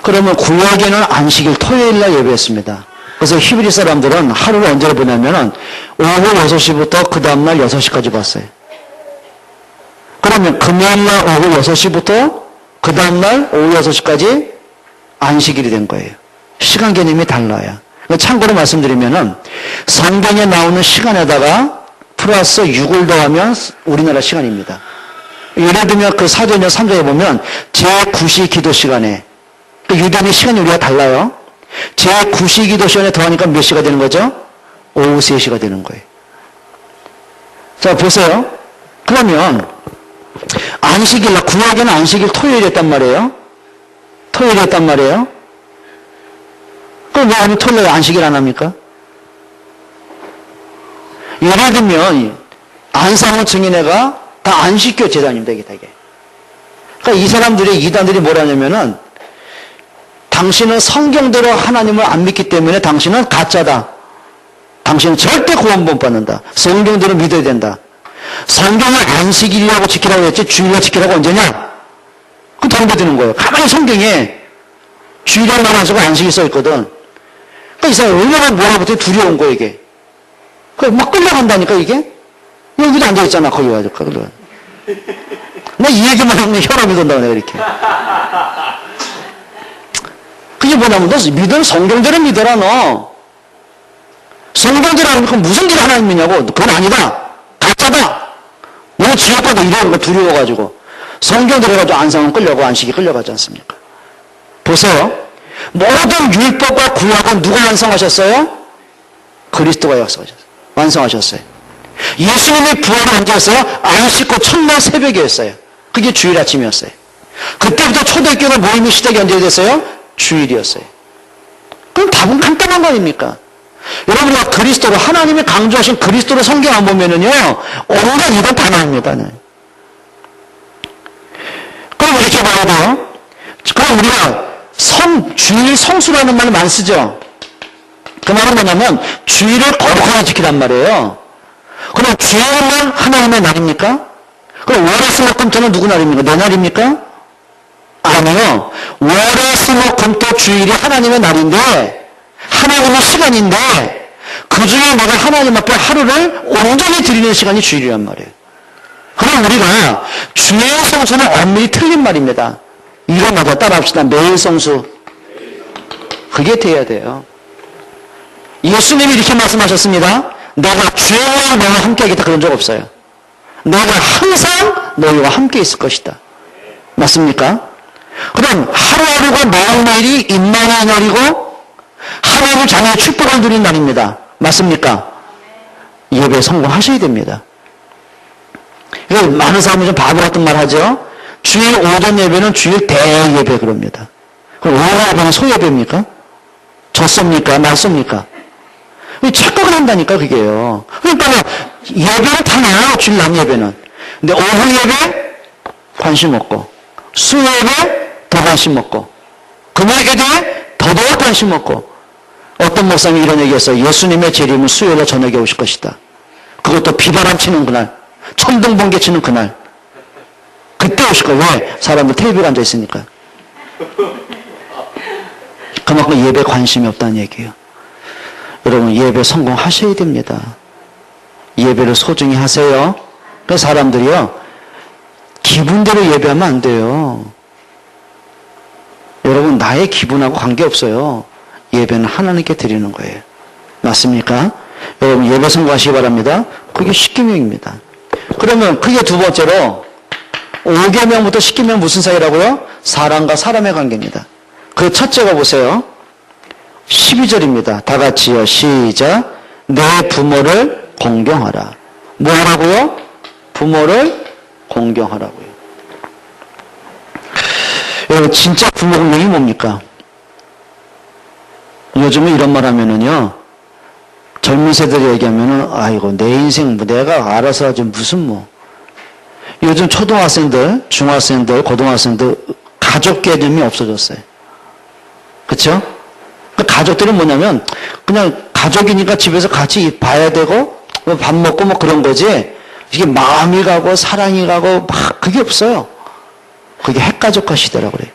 그러면 구약에는 안식일 토요일날 예배했습니다. 그래서 히브리 사람들은 하루를 언제 보냐면 오후 6시부터 그 다음날 6시까지 봤어요. 그러면 금요일날 오후 6시부터 그 다음날 오후 6시까지 안식일이 된 거예요. 시간 개념이 달라요. 참고로 말씀드리면은 성경에 나오는 시간에다가 플러스 6을 더하면 우리나라 시간입니다. 예를 들면 그 사도행전 3장에 보면 제9시 기도 시간에 그 유대인의 시간이 우리가 달라요. 제9시 기도 시간에 더하니까 몇 시가 되는 거죠? 오후 3시가 되는 거예요. 자 보세요. 그러면 안식일, 구약에는 안식일 토요일이었단 말이에요. 토요일이었단 말이에요. 그럼 왜 아니 토요일에 안식일 안 합니까? 예를 들면 안상원 증인회가 다 안식교 재단입니다. 이게 되게. 그러니까 이 사람들이 이단들이 뭐라냐면은 당신은 성경대로 하나님을 안 믿기 때문에 당신은 가짜다. 당신은 절대 구원 못 받는다. 성경대로 믿어야 된다. 성경을 안식일이라고 지키라고 했지 주일날 지키라고 언제냐? 그 덤벼드는 거예요. 가만히 성경에 주일날 말하면서 안식이 써있거든. 그러니까 이 사람이 얼마나 뭐라부터 두려운 거예요 이게. 막 끌려간다니까 이게. 여기도 앉아있잖아 거기 와서. 나 이 얘기만 하면 혈압이 돈다고 내가 이렇게. 그게 뭐냐면 너 믿은 성경대로 믿어라 너. 성경대로 하니까 무슨 길 하나님 믿냐고. 그건 아니다. 가짜다. 너무 지옥 가고 이러는 거 두려워가지고. 성경대로 해가지고 안상은 끌려고 안식이 끌려가지 않습니까? 보세요. 모든 율법과 구약은 누가 완성하셨어요? 그리스도가 완성하셨어요. 예수님이 부활을 언제 했어요? 안식구 첫날 새벽이었어요. 그게 주일 아침이었어요. 그때부터 초대교회 모임의 시작이 언제 됐어요? 주일이었어요. 그럼 답은 간단한 거 아닙니까? 여러분이 그리스도로 하나님이 강조하신 그리스도로 성경 안 보면은요 온갖 이단 다 나옵니다. 그럼 이렇게 봐야 돼요. 그럼 우리가 주일 성수라는 말을 많이 쓰죠. 그 말은 뭐냐면 주일을 거룩하게 지키란 말이에요. 그럼 주일만 하나님의 날입니까? 그럼 월화수목금토는 누구 날입니까? 내 날입니까? 아니요. 월화수목금토 주일이 하나님의 날인데 하나님의 시간인데 그 중에 내가 하나님 앞에 하루를 온전히 드리는 시간이 주일이란 말이에요. 그럼 우리가 주일 성수는 엄밀히 틀린 말입니다. 이거 맞아 따라합시다. 매일 성수. 그게 돼야 돼요. 예수님이 이렇게 말씀하셨습니다. 내가 죄와 너와 함께 하겠다 그런 적 없어요. 내가 항상 너희와 함께 있을 것이다. 맞습니까? 그럼 하루하루가 매일매일이 인만의 날이고 하루하루 자녀의 축복을 누리는 날입니다. 맞습니까? 예배 성공하셔야 됩니다. 많은 사람이 좀 바보 같은 말 하죠. 주일 오전 예배는 주일 대예배 그럽니다. 그럼 오후 예배는 소예배입니까? 젖섭니까? 말섭니까? 착각을 한다니까 그게요. 그러니까 예배는 다 나와요. 주일 낮 예배는. 근데 오후 예배 관심 없고 수요예배 더 관심 없고 금요일 예배 더더욱 관심 없고 어떤 목사님이 이런 얘기했어요. 예수님의 재림은 수요일에 저녁에 오실 것이다. 그것도 비바람 치는 그날 천둥 번개 치는 그날 그때 오실 거예요. 왜? 사람들 텔레비에 앉아 있으니까. 그만큼 예배에 관심이 없다는 얘기예요. 여러분 예배 성공하셔야 됩니다. 예배를 소중히 하세요. 그 사람들이요 기분대로 예배하면 안 돼요. 여러분 나의 기분하고 관계없어요. 예배는 하나님께 드리는 거예요. 맞습니까? 여러분 예배 성공하시기 바랍니다. 그게 십계명입니다. 그러면 그게 두 번째로 5계명부터 10계명 무슨 사이라고요? 사람과 사람의 관계입니다. 그 첫째가 보세요. 12절입니다. 다 같이요. 시작. 내 부모를 공경하라. 뭐 하라고요? 부모를 공경하라고요. 여러분 진짜 부모 공경이 뭡니까? 요즘에 이런 말 하면은요. 젊은 세대들 얘기하면은 아이고 내 인생 뭐 내가 알아서 하지 무슨 뭐. 요즘 초등학생들, 중학생들, 고등학생들 가족 개념이 없어졌어요. 그렇죠? 가족들은 뭐냐면 그냥 가족이니까 집에서 같이 봐야 되고 밥 먹고 뭐 그런 거지 이게 마음이 가고 사랑이 가고 막 그게 없어요. 그게 핵가족화 시대라고 그래요.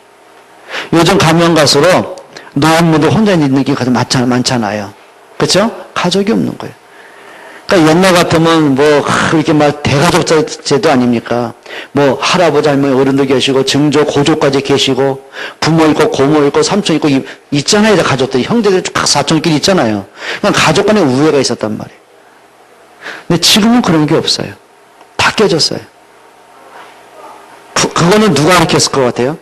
요즘 가면 갈수록 노인분들 혼자 있는 게 가장 많잖아요. 그렇죠? 가족이 없는 거예요. 그러니까 옛날 같으면 뭐 그렇게 막 대가족 제도 아닙니까? 뭐 할아버지 할머니 어른들 계시고 증조 고조까지 계시고 부모 있고 고모 있고 삼촌 있고 있잖아요. 가족들이 형제들 각 사촌끼리 있잖아요. 그냥 가족 간에 우애가 있었단 말이에요. 근데 지금은 그런 게 없어요. 다 깨졌어요. 그거는 누가 가르쳤을 것 같아요?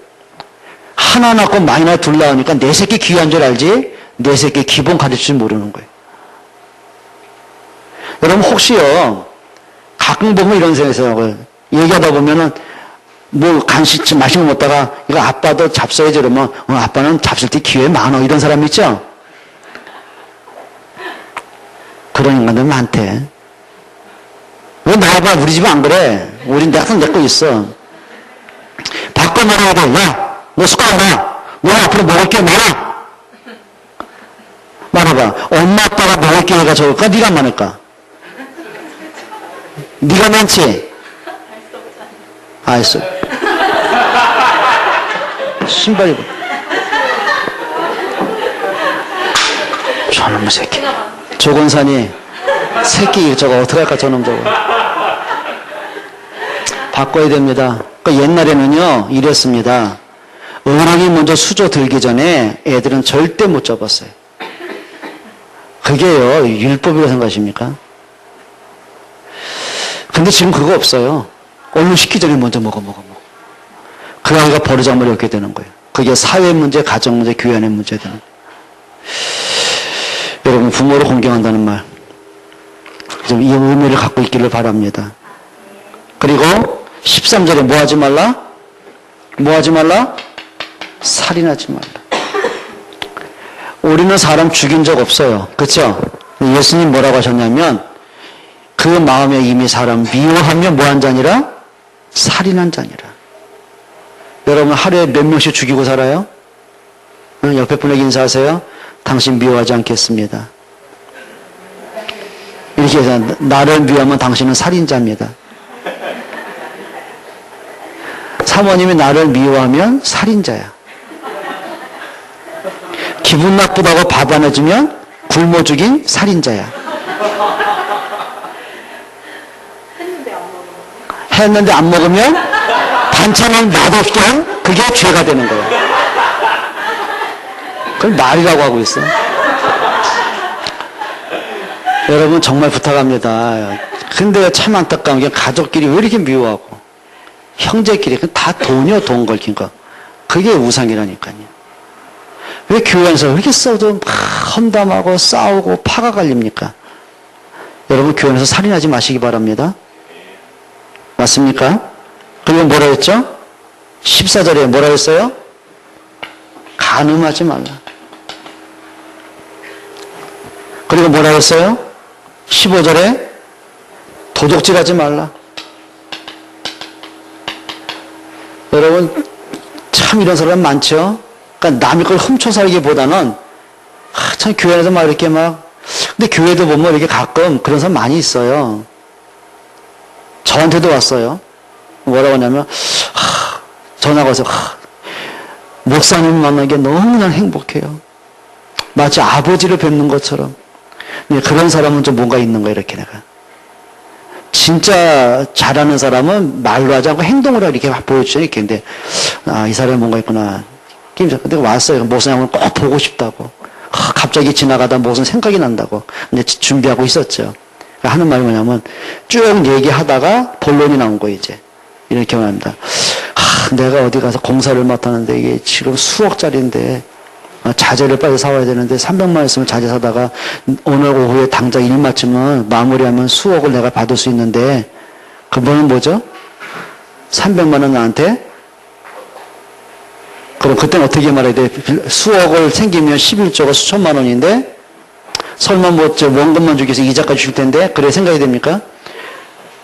하나 낳고 많이 낳고 둘 낳으니까 내 새끼 귀한 줄 알지 내 새끼 기본 가르칠 줄 모르는 거예요. 여러분 혹시요 가끔 보면 이런 생각이 얘기하다 보면은 뭐 간식 맛있는 거 먹다가 이거 아빠도 잡숴야지 그러면 아빠는 잡술 때 기회 많어 이런 사람 있죠? 그런 인간들 많대. 왜 나와봐 우리 집은 안 그래? 우린 내가 내 거 있어. 바꿔 말해야 돼. 야, 너 숟가락 놔. 너 앞으로 먹을 게 많아. 말해봐. 엄마 아빠가 먹을 기회가 적을까? 네가 많을까? 네가 많지? 알았어. 신발 입어. 저놈의 새끼. 조건산이 새끼 저거 어떡할까 저놈 저거. 바꿔야 됩니다. 그러니까 옛날에는요 이랬습니다. 어른이 먼저 수저 들기 전에 애들은 절대 못 잡았어요. 그게요 율법이라고 생각하십니까? 근데 지금 그거 없어요. 얼른 식기 전에 먼저 먹어. 그 아이가 버르장머리 얻게 되는 거예요. 그게 사회 문제, 가정 문제, 교회 안의 문제 되는 거예요. 여러분 부모를 공경한다는 말 좀 이 의미를 갖고 있기를 바랍니다. 그리고 13절에 뭐 하지 말라? 뭐 하지 말라? 살인하지 말라. 우리는 사람 죽인 적 없어요. 그렇죠? 예수님 뭐라고 하셨냐면 그 마음에 이미 사람 미워하며 뭐한 자니라? 살인한 자니라. 여러분 하루에 몇 명씩 죽이고 살아요? 옆에 분에게 인사하세요. 당신 미워하지 않겠습니다. 이렇게 해서 나를 미워하면 당신은 살인자입니다. 사모님이 나를 미워하면 살인자야. 기분 나쁘다고 밥 안 해주면 굶어 죽인 살인자야. 했는데 안 먹으면 반찬을 맛없게 한 그게 죄가 되는 거예요. 그걸 말이라고 하고 있어. 여러분 정말 부탁합니다. 근데 참 안타까운 게 가족끼리 왜 이렇게 미워하고 형제끼리 다 돈이요, 돈 걸린 거. 그게 우상이라니까요. 왜 교회 안에서 왜 이렇게 싸워도 막 험담하고 싸우고 파가 갈립니까? 여러분 교회 안에서 살인하지 마시기 바랍니다. 맞습니까? 그리고 뭐라 했죠? 14절에 뭐라 했어요? 간음하지 말라. 그리고 뭐라 했어요? 15절에 도적질하지 말라. 여러분 참 이런 사람 많죠? 그러니까 남의 걸 훔쳐 살기보다는 참 교회에서 막 이렇게 막 근데 교회도 보면 이렇게 가끔 그런 사람 많이 있어요. 저한테도 왔어요. 뭐라고 하냐면 전화가 와서 목사님 만나기 너무나 행복해요. 마치 아버지를 뵙는 것처럼. 그런 사람은 좀 뭔가 있는 거예요. 이렇게 내가. 진짜 잘하는 사람은 말로 하지 않고 행동으로 이렇게 보여주죠. 이렇게. 근데 이 사람이 뭔가 있구나. 근데 왔어요. 목사님을 꼭 보고 싶다고. 갑자기 지나가다 무슨 생각이 난다고. 근데 준비하고 있었죠. 하는 말이 뭐냐면 쭉 얘기하다가 본론이 나온 거 이제. 이렇게 말합니다. 내가 어디 가서 공사를 맡았는데 이게 지금 수억짜리인데 자재를 빨리 사와야 되는데 300만 원 있으면 자재 사다가 오늘 오후에 당장 일 마치면 마무리하면 수억을 내가 받을 수 있는데 그분은 뭐죠? 300만 원 나한테? 그럼 그때는 어떻게 말해야 돼? 수억을 생기면 11조가 수천만 원인데 설마 뭐 원금만 주기 위해서 이자까지 줄 텐데 그래 생각이 됩니까?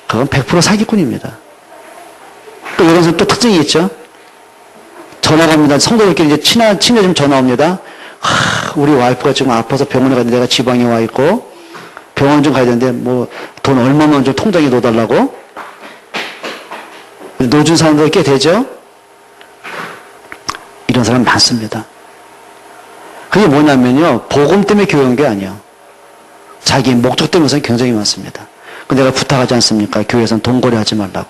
그건 100% 사기꾼입니다. 또 이런 사람 또 특징이 있죠. 전화가 옵니다. 성도들끼리 이제 친해지면 전화 옵니다. 우리 와이프가 지금 아파서 병원에 갔는데 내가 지방에 와 있고 병원 좀 가야 되는데 뭐 돈 얼마만 좀 통장에 넣어달라고. 노준 사람들 꽤 되죠. 이런 사람 많습니다. 그게 뭐냐면요. 복음 때문에 교회 온 게 아니에요. 자기 목적 때문에 굉장히 많습니다. 근데 내가 부탁하지 않습니까? 교회에서는 돈거래 하지 말라고.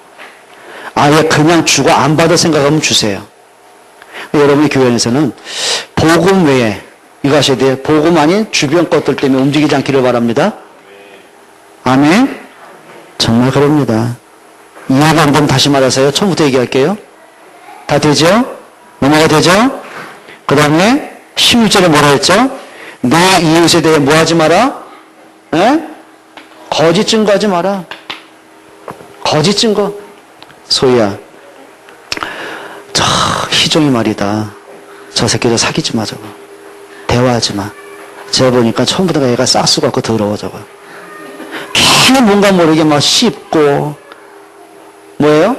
아예 그냥 주고 안 받을 생각하면 주세요. 여러분의 교회에서는 복음 외에 이거 하셔야 돼요. 복음 아닌 주변 것들 때문에 움직이지 않기를 바랍니다. 아멘? 정말 그럽니다. 이해가 안 되면 다시 말하세요. 처음부터 얘기할게요. 다 되죠? 뭐가 되죠? 그 다음에 16절에 뭐라 했죠? 내 이웃에 대해 뭐 하지 마라? 에? 거짓 증거하지 마라. 거짓 증거. 소희야, 저 희종이 말이다. 저 새끼 저 사귀지 마 저거. 대화하지 마. 제가 보니까 처음부터 얘가 싹수 같고 더러워 저거. 걔는 뭔가 모르게 막 씹고 뭐예요?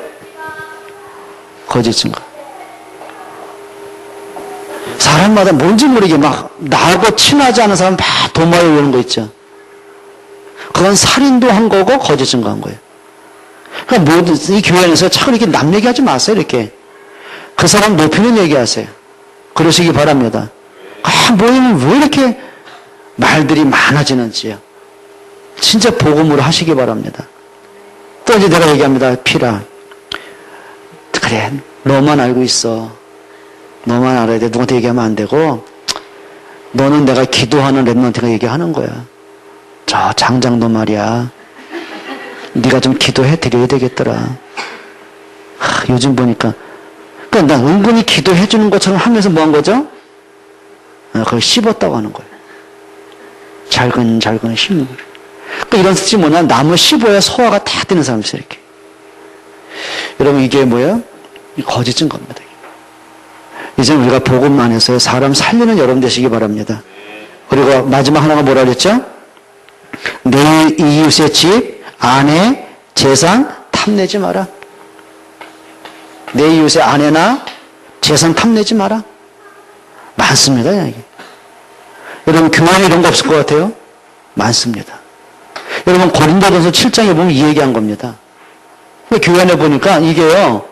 거짓 증거. 사람마다 뭔지 모르게 막 나하고 친하지 않은 사람 막 도마에 오는 거 있죠. 그건 살인도 한 거고 거짓 증거한 거예요. 그러니까 모든 이 교회 안에서 참 이렇게 남 얘기하지 마세요. 이렇게 그 사람 높이는 얘기하세요. 그러시기 바랍니다. 모이면 왜 이렇게 말들이 많아지는지요. 진짜 복음으로 하시기 바랍니다. 또 이제 내가 얘기합니다. 피라. 그래, 너만 알고 있어. 너만 알아야 돼. 누구한테 얘기하면 안 되고 너는 내가 기도하는 랩런트가 얘기하는 거야. 저 장장도 말이야. 네가 좀 기도해 드려야 되겠더라. 요즘 보니까 그러니까 나 은근히 기도해 주는 것처럼 하면서 뭐 한 거죠? 그걸 씹었다고 하는 거예요. 잘근 씹는 거예요. 그러니까 이런 뜻이 뭐냐? 나무 씹어야 소화가 다 되는 사람이 있어요. 이렇게. 여러분 이게 뭐예요? 거짓 증거입니다. 이제 우리가 복음 안에서 사람 살리는 여러분 되시기 바랍니다. 그리고 마지막 하나가 뭐라 그랬죠? 내 이웃의 집, 아내, 재산 탐내지 마라. 내 이웃의 아내나 재산 탐내지 마라. 많습니다. 여기. 여러분 교회에 이런 거 없을 것 같아요? 많습니다. 여러분 고린도전서 7장에 보면 이 얘기한 겁니다. 교회 안에 보니까 이게요.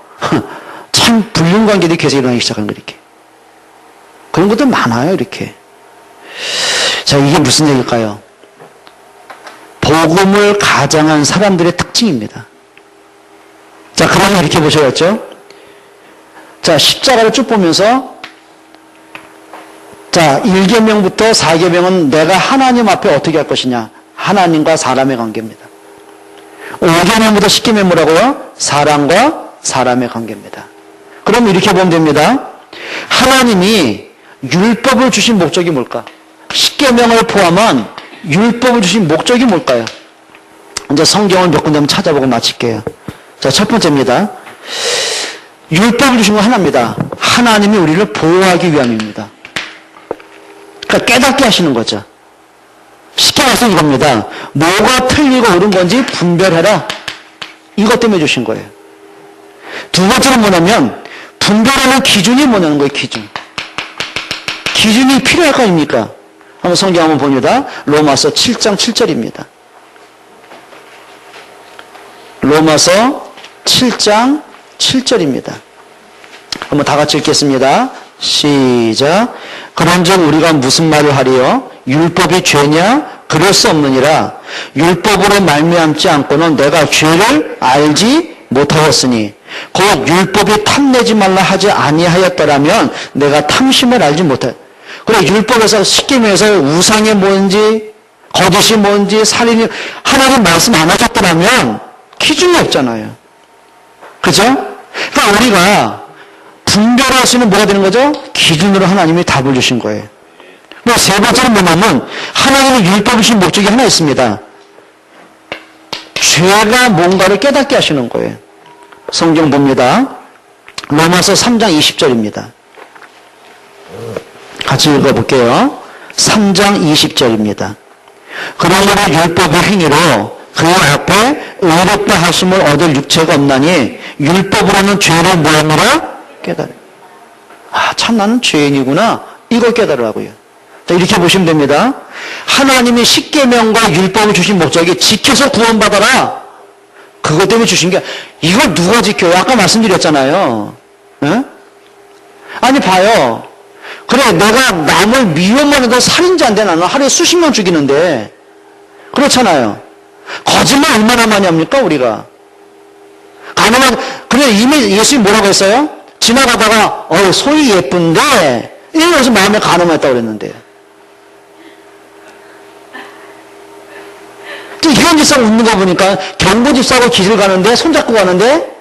참 불륜관계들이 계속 일어나기 시작한 거 이렇게. 그런 것도 많아요. 이렇게. 자, 이게 무슨 얘기일까요? 복음을 가장한 사람들의 특징입니다. 자, 그러면 이렇게 보셔야죠. 자, 십자가를 쭉 보면서 자, 1계명부터 4계명은 내가 하나님 앞에 어떻게 할 것이냐. 하나님과 사람의 관계입니다. 5계명부터 10계명 뭐라고요? 사람과 사람의 관계입니다. 그럼 이렇게 보면 됩니다. 하나님이 율법을 주신 목적이 뭘까? 10계명을 포함한 율법을 주신 목적이 뭘까요? 이제 성경을 몇 군데 한번 찾아보고 마칠게요. 자, 첫 번째입니다. 율법을 주신 건 하나입니다. 하나님이 우리를 보호하기 위함입니다. 그러니까 깨닫게 하시는 거죠. 쉽게 말해서 이겁니다. 뭐가 틀리고 옳은 건지 분별해라. 이것 때문에 주신 거예요. 두 번째는 뭐냐면 분별하는 기준이 뭐냐는 거예요. 기준이 필요할 거 아닙니까? 한번 성경 한번 봅니다. 로마서 7장 7절입니다. 로마서 7장 7절입니다. 한번 다 같이 읽겠습니다. 시작. 그런즉 우리가 무슨 말을 하리요? 율법이 죄냐? 그럴 수 없느니라. 율법으로 말미암지 않고는 내가 죄를 알지 못하였으니 곧 율법이 탐내지 말라 하지 아니하였더라면 내가 탐심을 알지 못하였. 그래, 율법에서 10계명에서 우상이 뭔지 거짓이 뭔지 살인이 하나님 말씀 안 하셨더라면 기준이 없잖아요. 그죠? 그러니까 우리가 분별할 수 있는 뭐가 되는 거죠? 기준으로 하나님이 답을 주신 거예요. 세 번째는 뭐냐면 하나님의 율법을 주신 목적이 하나 있습니다. 죄가 뭔가를 깨닫게 하시는 거예요. 성경 봅니다. 로마서 3장 20절입니다. 같이 읽어볼게요. 3장 20절입니다. 그러므로 율법의 행위로 그 앞에 의롭다 하심을 얻을 육체가 없나니 율법으로는 죄를 뭐하느라 깨달아. 아, 참 나는 죄인이구나. 이걸 깨달으라고요. 자, 이렇게 보시면 됩니다. 하나님이 10계명과 율법을 주신 목적이 지켜서 구원받아라. 그것 때문에 주신 게 이걸 누가 지켜요? 아까 말씀드렸잖아요. 네? 아니 봐요. 그래, 내가 남을 미워만 해도 살인자인데 나는 하루에 수십 명 죽이는데 그렇잖아요. 거짓말 얼마나 많이 합니까 우리가? 그래, 이미 예수님이 뭐라고 했어요? 지나가다가 소위 예쁜데 이러면서 마음에 가늠했다고 그랬는데 이런 집사가 웃는 거 보니까 경보 집사하고 길을 가는데 손잡고 가는데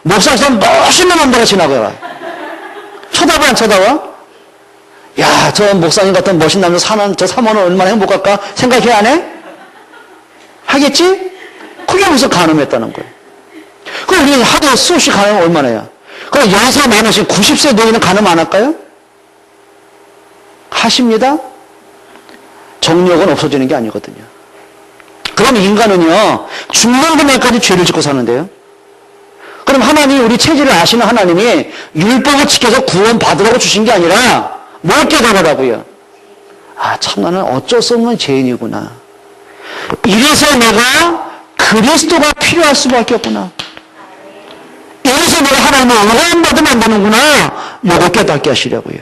목사님 멋있는 남자가 지나가요. 쳐다봐 안 쳐다봐? 야, 저 목사님 같은 멋있는 남자 사는 저 사모는 얼마나 행복할까 생각해 안 해? 하겠지? 그게 무슨 가늠했다는 거예요. 그럼 우리 하루에 수없이 가늠 얼마나 해요? 그럼 연세 많으신 90세 노인은 가늠 안 할까요? 하십니다. 정력은 없어지는 게 아니거든요. 그럼 인간은요, 죽는 그날까지 죄를 짓고 사는데요. 그럼 하나님이 우리 체질을 아시는 하나님이 율법을 지켜서 구원받으라고 주신 게 아니라 뭘 깨달으라고요? 아, 참 나는 어쩔 수 없는 죄인이구나. 이래서 내가 그리스도가 필요할 수밖에 없구나. 이래서 내가 하나님을 구원받으면 안 되는구나. 요거 깨닫게 하시려고요.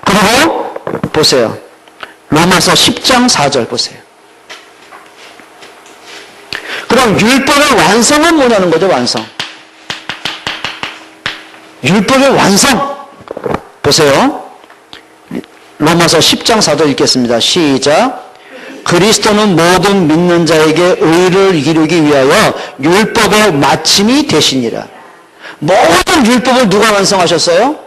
그리고 보세요. 로마서 10장 4절 보세요. 그럼 율법의 완성은 뭐냐는 거죠, 완성. 율법의 완성. 보세요. 로마서 10장 4절 읽겠습니다. 시작. 그리스도는 모든 믿는 자에게 의를 이루기 위하여 율법의 마침이 되시니라. 모든 율법을 누가 완성하셨어요?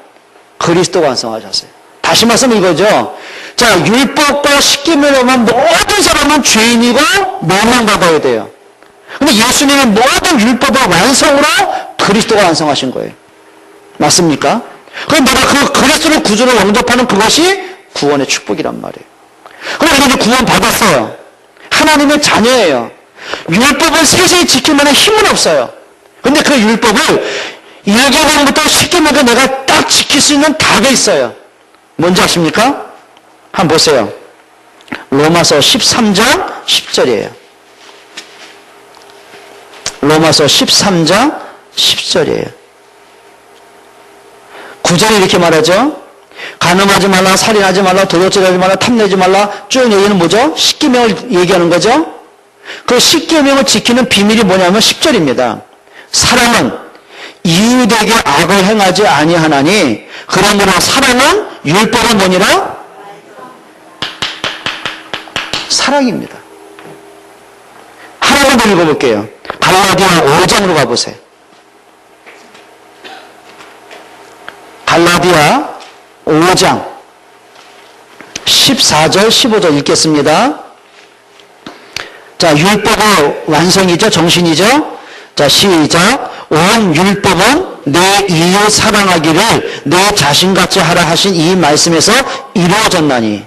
그리스도가 완성하셨어요. 다시 말씀 이거죠. 자, 율법과 10계명만 모든 사람은 죄인이고 멸망받아야 돼요. 근데 예수님은 모든 율법의 완성으로 그리스도가 완성하신 거예요. 맞습니까? 그럼 내가 그 그리스도의 구주를 영접하는 그것이 구원의 축복이란 말이에요. 그럼 우리는 구원 받았어요. 하나님의 자녀예요. 율법을 세세히 지키면 힘은 없어요. 근데 그 율법을 1계명부터 10계명까지 내가 딱 지킬 수 있는 답이 있어요. 뭔지 아십니까? 한번 보세요. 로마서 13장 10절이에요. 로마서 13장 10절이에요. 9절에 이렇게 말하죠. 간음하지 말라, 살인하지 말라, 도둑질하지 말라, 탐내지 말라. 쭉 얘기는 뭐죠? 10계명을 얘기하는 거죠. 그 10계명을 지키는 비밀이 뭐냐면 10절입니다. 사람은 이웃에게 악을 행하지 아니하나니 그러므로 사람은 율법은 뭐니라? 사랑입니다. 하나만 더 읽어볼게요. 갈라디아 5장으로 가보세요. 갈라디아 5장 14절 15절 읽겠습니다. 자, 율법의 완성이죠. 정신이죠. 자, 시작. 온 율법은 내 이웃 사랑하기를 내 자신같이 하라 하신 이 말씀에서 이루어졌나니.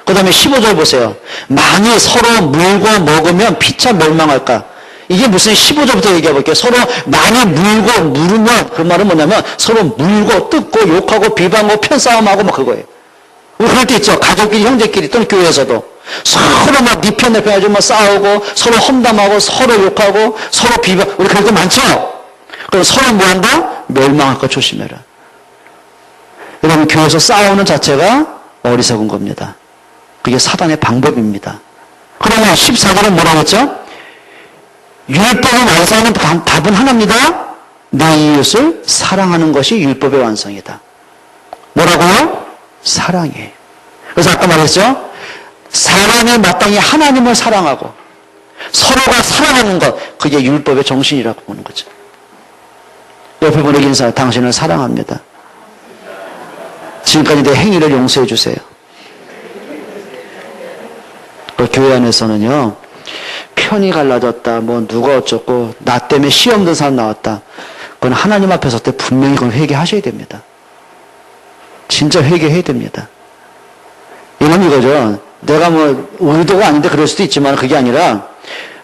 그 다음에 15절 보세요. 만일 서로 물고 먹으면 피차 멸망할까. 이게 무슨 15절부터 얘기해 볼게요. 서로 많이 물고 물으면 그 말은 뭐냐면 서로 물고 뜯고 욕하고 비방하고 편싸움하고 막 그거예요. 우리 그럴 때 있죠. 가족끼리 형제끼리 또는 교회에서도 서로 막 네 편 내 편 가지고 막 싸우고 서로 험담하고 서로 욕하고 서로 비방. 우리 그럴 때 많죠. 그럼 서로 뭐 한다? 멸망할 거 조심해라. 여러분 교회에서 싸우는 자체가 어리석은 겁니다. 그게 사단의 방법입니다. 그러면 14절은 뭐라고 했죠? 율법을 완성하는 답은 하나입니다. 내 이웃을 사랑하는 것이 율법의 완성이다. 뭐라고요? 사랑이에요. 그래서 아까 말했죠? 사람이 마땅히 하나님을 사랑하고 서로가 사랑하는 것, 그게 율법의 정신이라고 보는 거죠. 옆에 보내기 인사, 당신을 사랑합니다. 지금까지 내 행위를 용서해 주세요. 교회 안에서는요, 편이 갈라졌다, 뭐 누가 어쩌고, 나 때문에 시험 든 사람 나왔다. 그건 하나님 앞에 설 때 분명히 그건 회개하셔야 됩니다. 진짜 회개해야 됩니다. 이건 이거죠. 내가 뭐 의도가 아닌데 그럴 수도 있지만 그게 아니라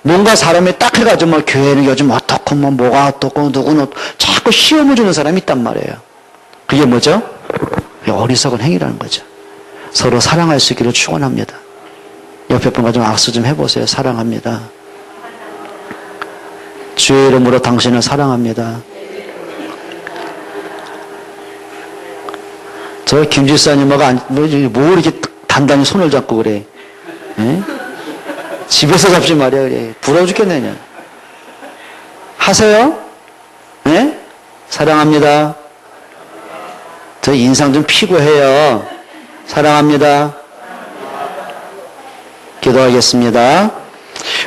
뭔가 사람이 딱 해가지고 뭐 교회는 요즘 어떻고 뭐 뭐가 어떻고 누구는 자꾸 시험을 주는 사람이 있단 말이에요. 그게 뭐죠? 어리석은 행위라는 거죠. 서로 사랑할 수 있기를 축원합니다. 옆에 분과 좀 악수 좀 해보세요. 사랑합니다. 주의 이름으로 당신을 사랑합니다. 저 김지사님하고 뭐 이렇게 단단히 손을 잡고 그래. 에? 집에서 잡지 말이야 그래. 부러워 죽겠네 그냥. 하세요? 네? 사랑합니다. 저 인상 좀 피고 해요. 사랑합니다. 기도하겠습니다.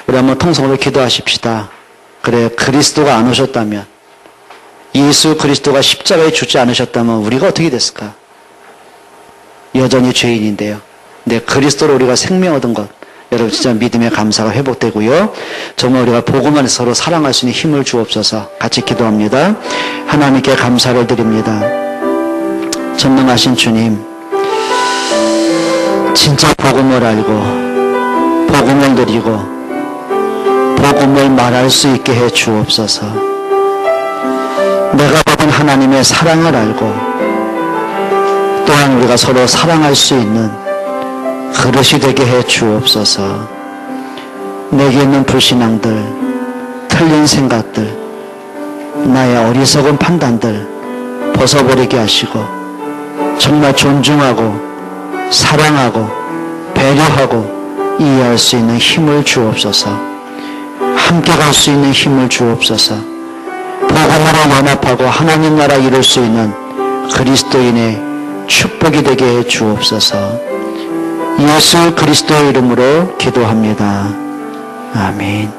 우리 한번 통성으로 기도하십시다. 그래, 그리스도가 안 오셨다면, 예수 그리스도가 십자가에 죽지 않으셨다면 우리가 어떻게 됐을까? 여전히 죄인인데요. 네, 그리스도로 우리가 생명 얻은 것, 여러분 진짜 믿음의 감사가 회복되고요. 정말 우리가 복음 안에서 서로 사랑할 수 있는 힘을 주옵소서. 같이 기도합니다. 하나님께 감사를 드립니다. 전능하신 주님, 진짜 복음을 알고 복음을 누리고 복음을 말할 수 있게 해 주옵소서. 내가 받은 하나님의 사랑을 알고 또한 우리가 서로 사랑할 수 있는 그릇이 되게 해 주옵소서. 내게 있는 불신앙들, 틀린 생각들, 나의 어리석은 판단들 벗어버리게 하시고 정말 존중하고 사랑하고 배려하고 이해할 수 있는 힘을 주옵소서. 함께 갈 수 있는 힘을 주옵소서. 복음으로 연합하고 하나님 나라 이룰 수 있는 그리스도인의 축복이 되게 해 주옵소서. 예수 그리스도의 이름으로 기도합니다. 아멘.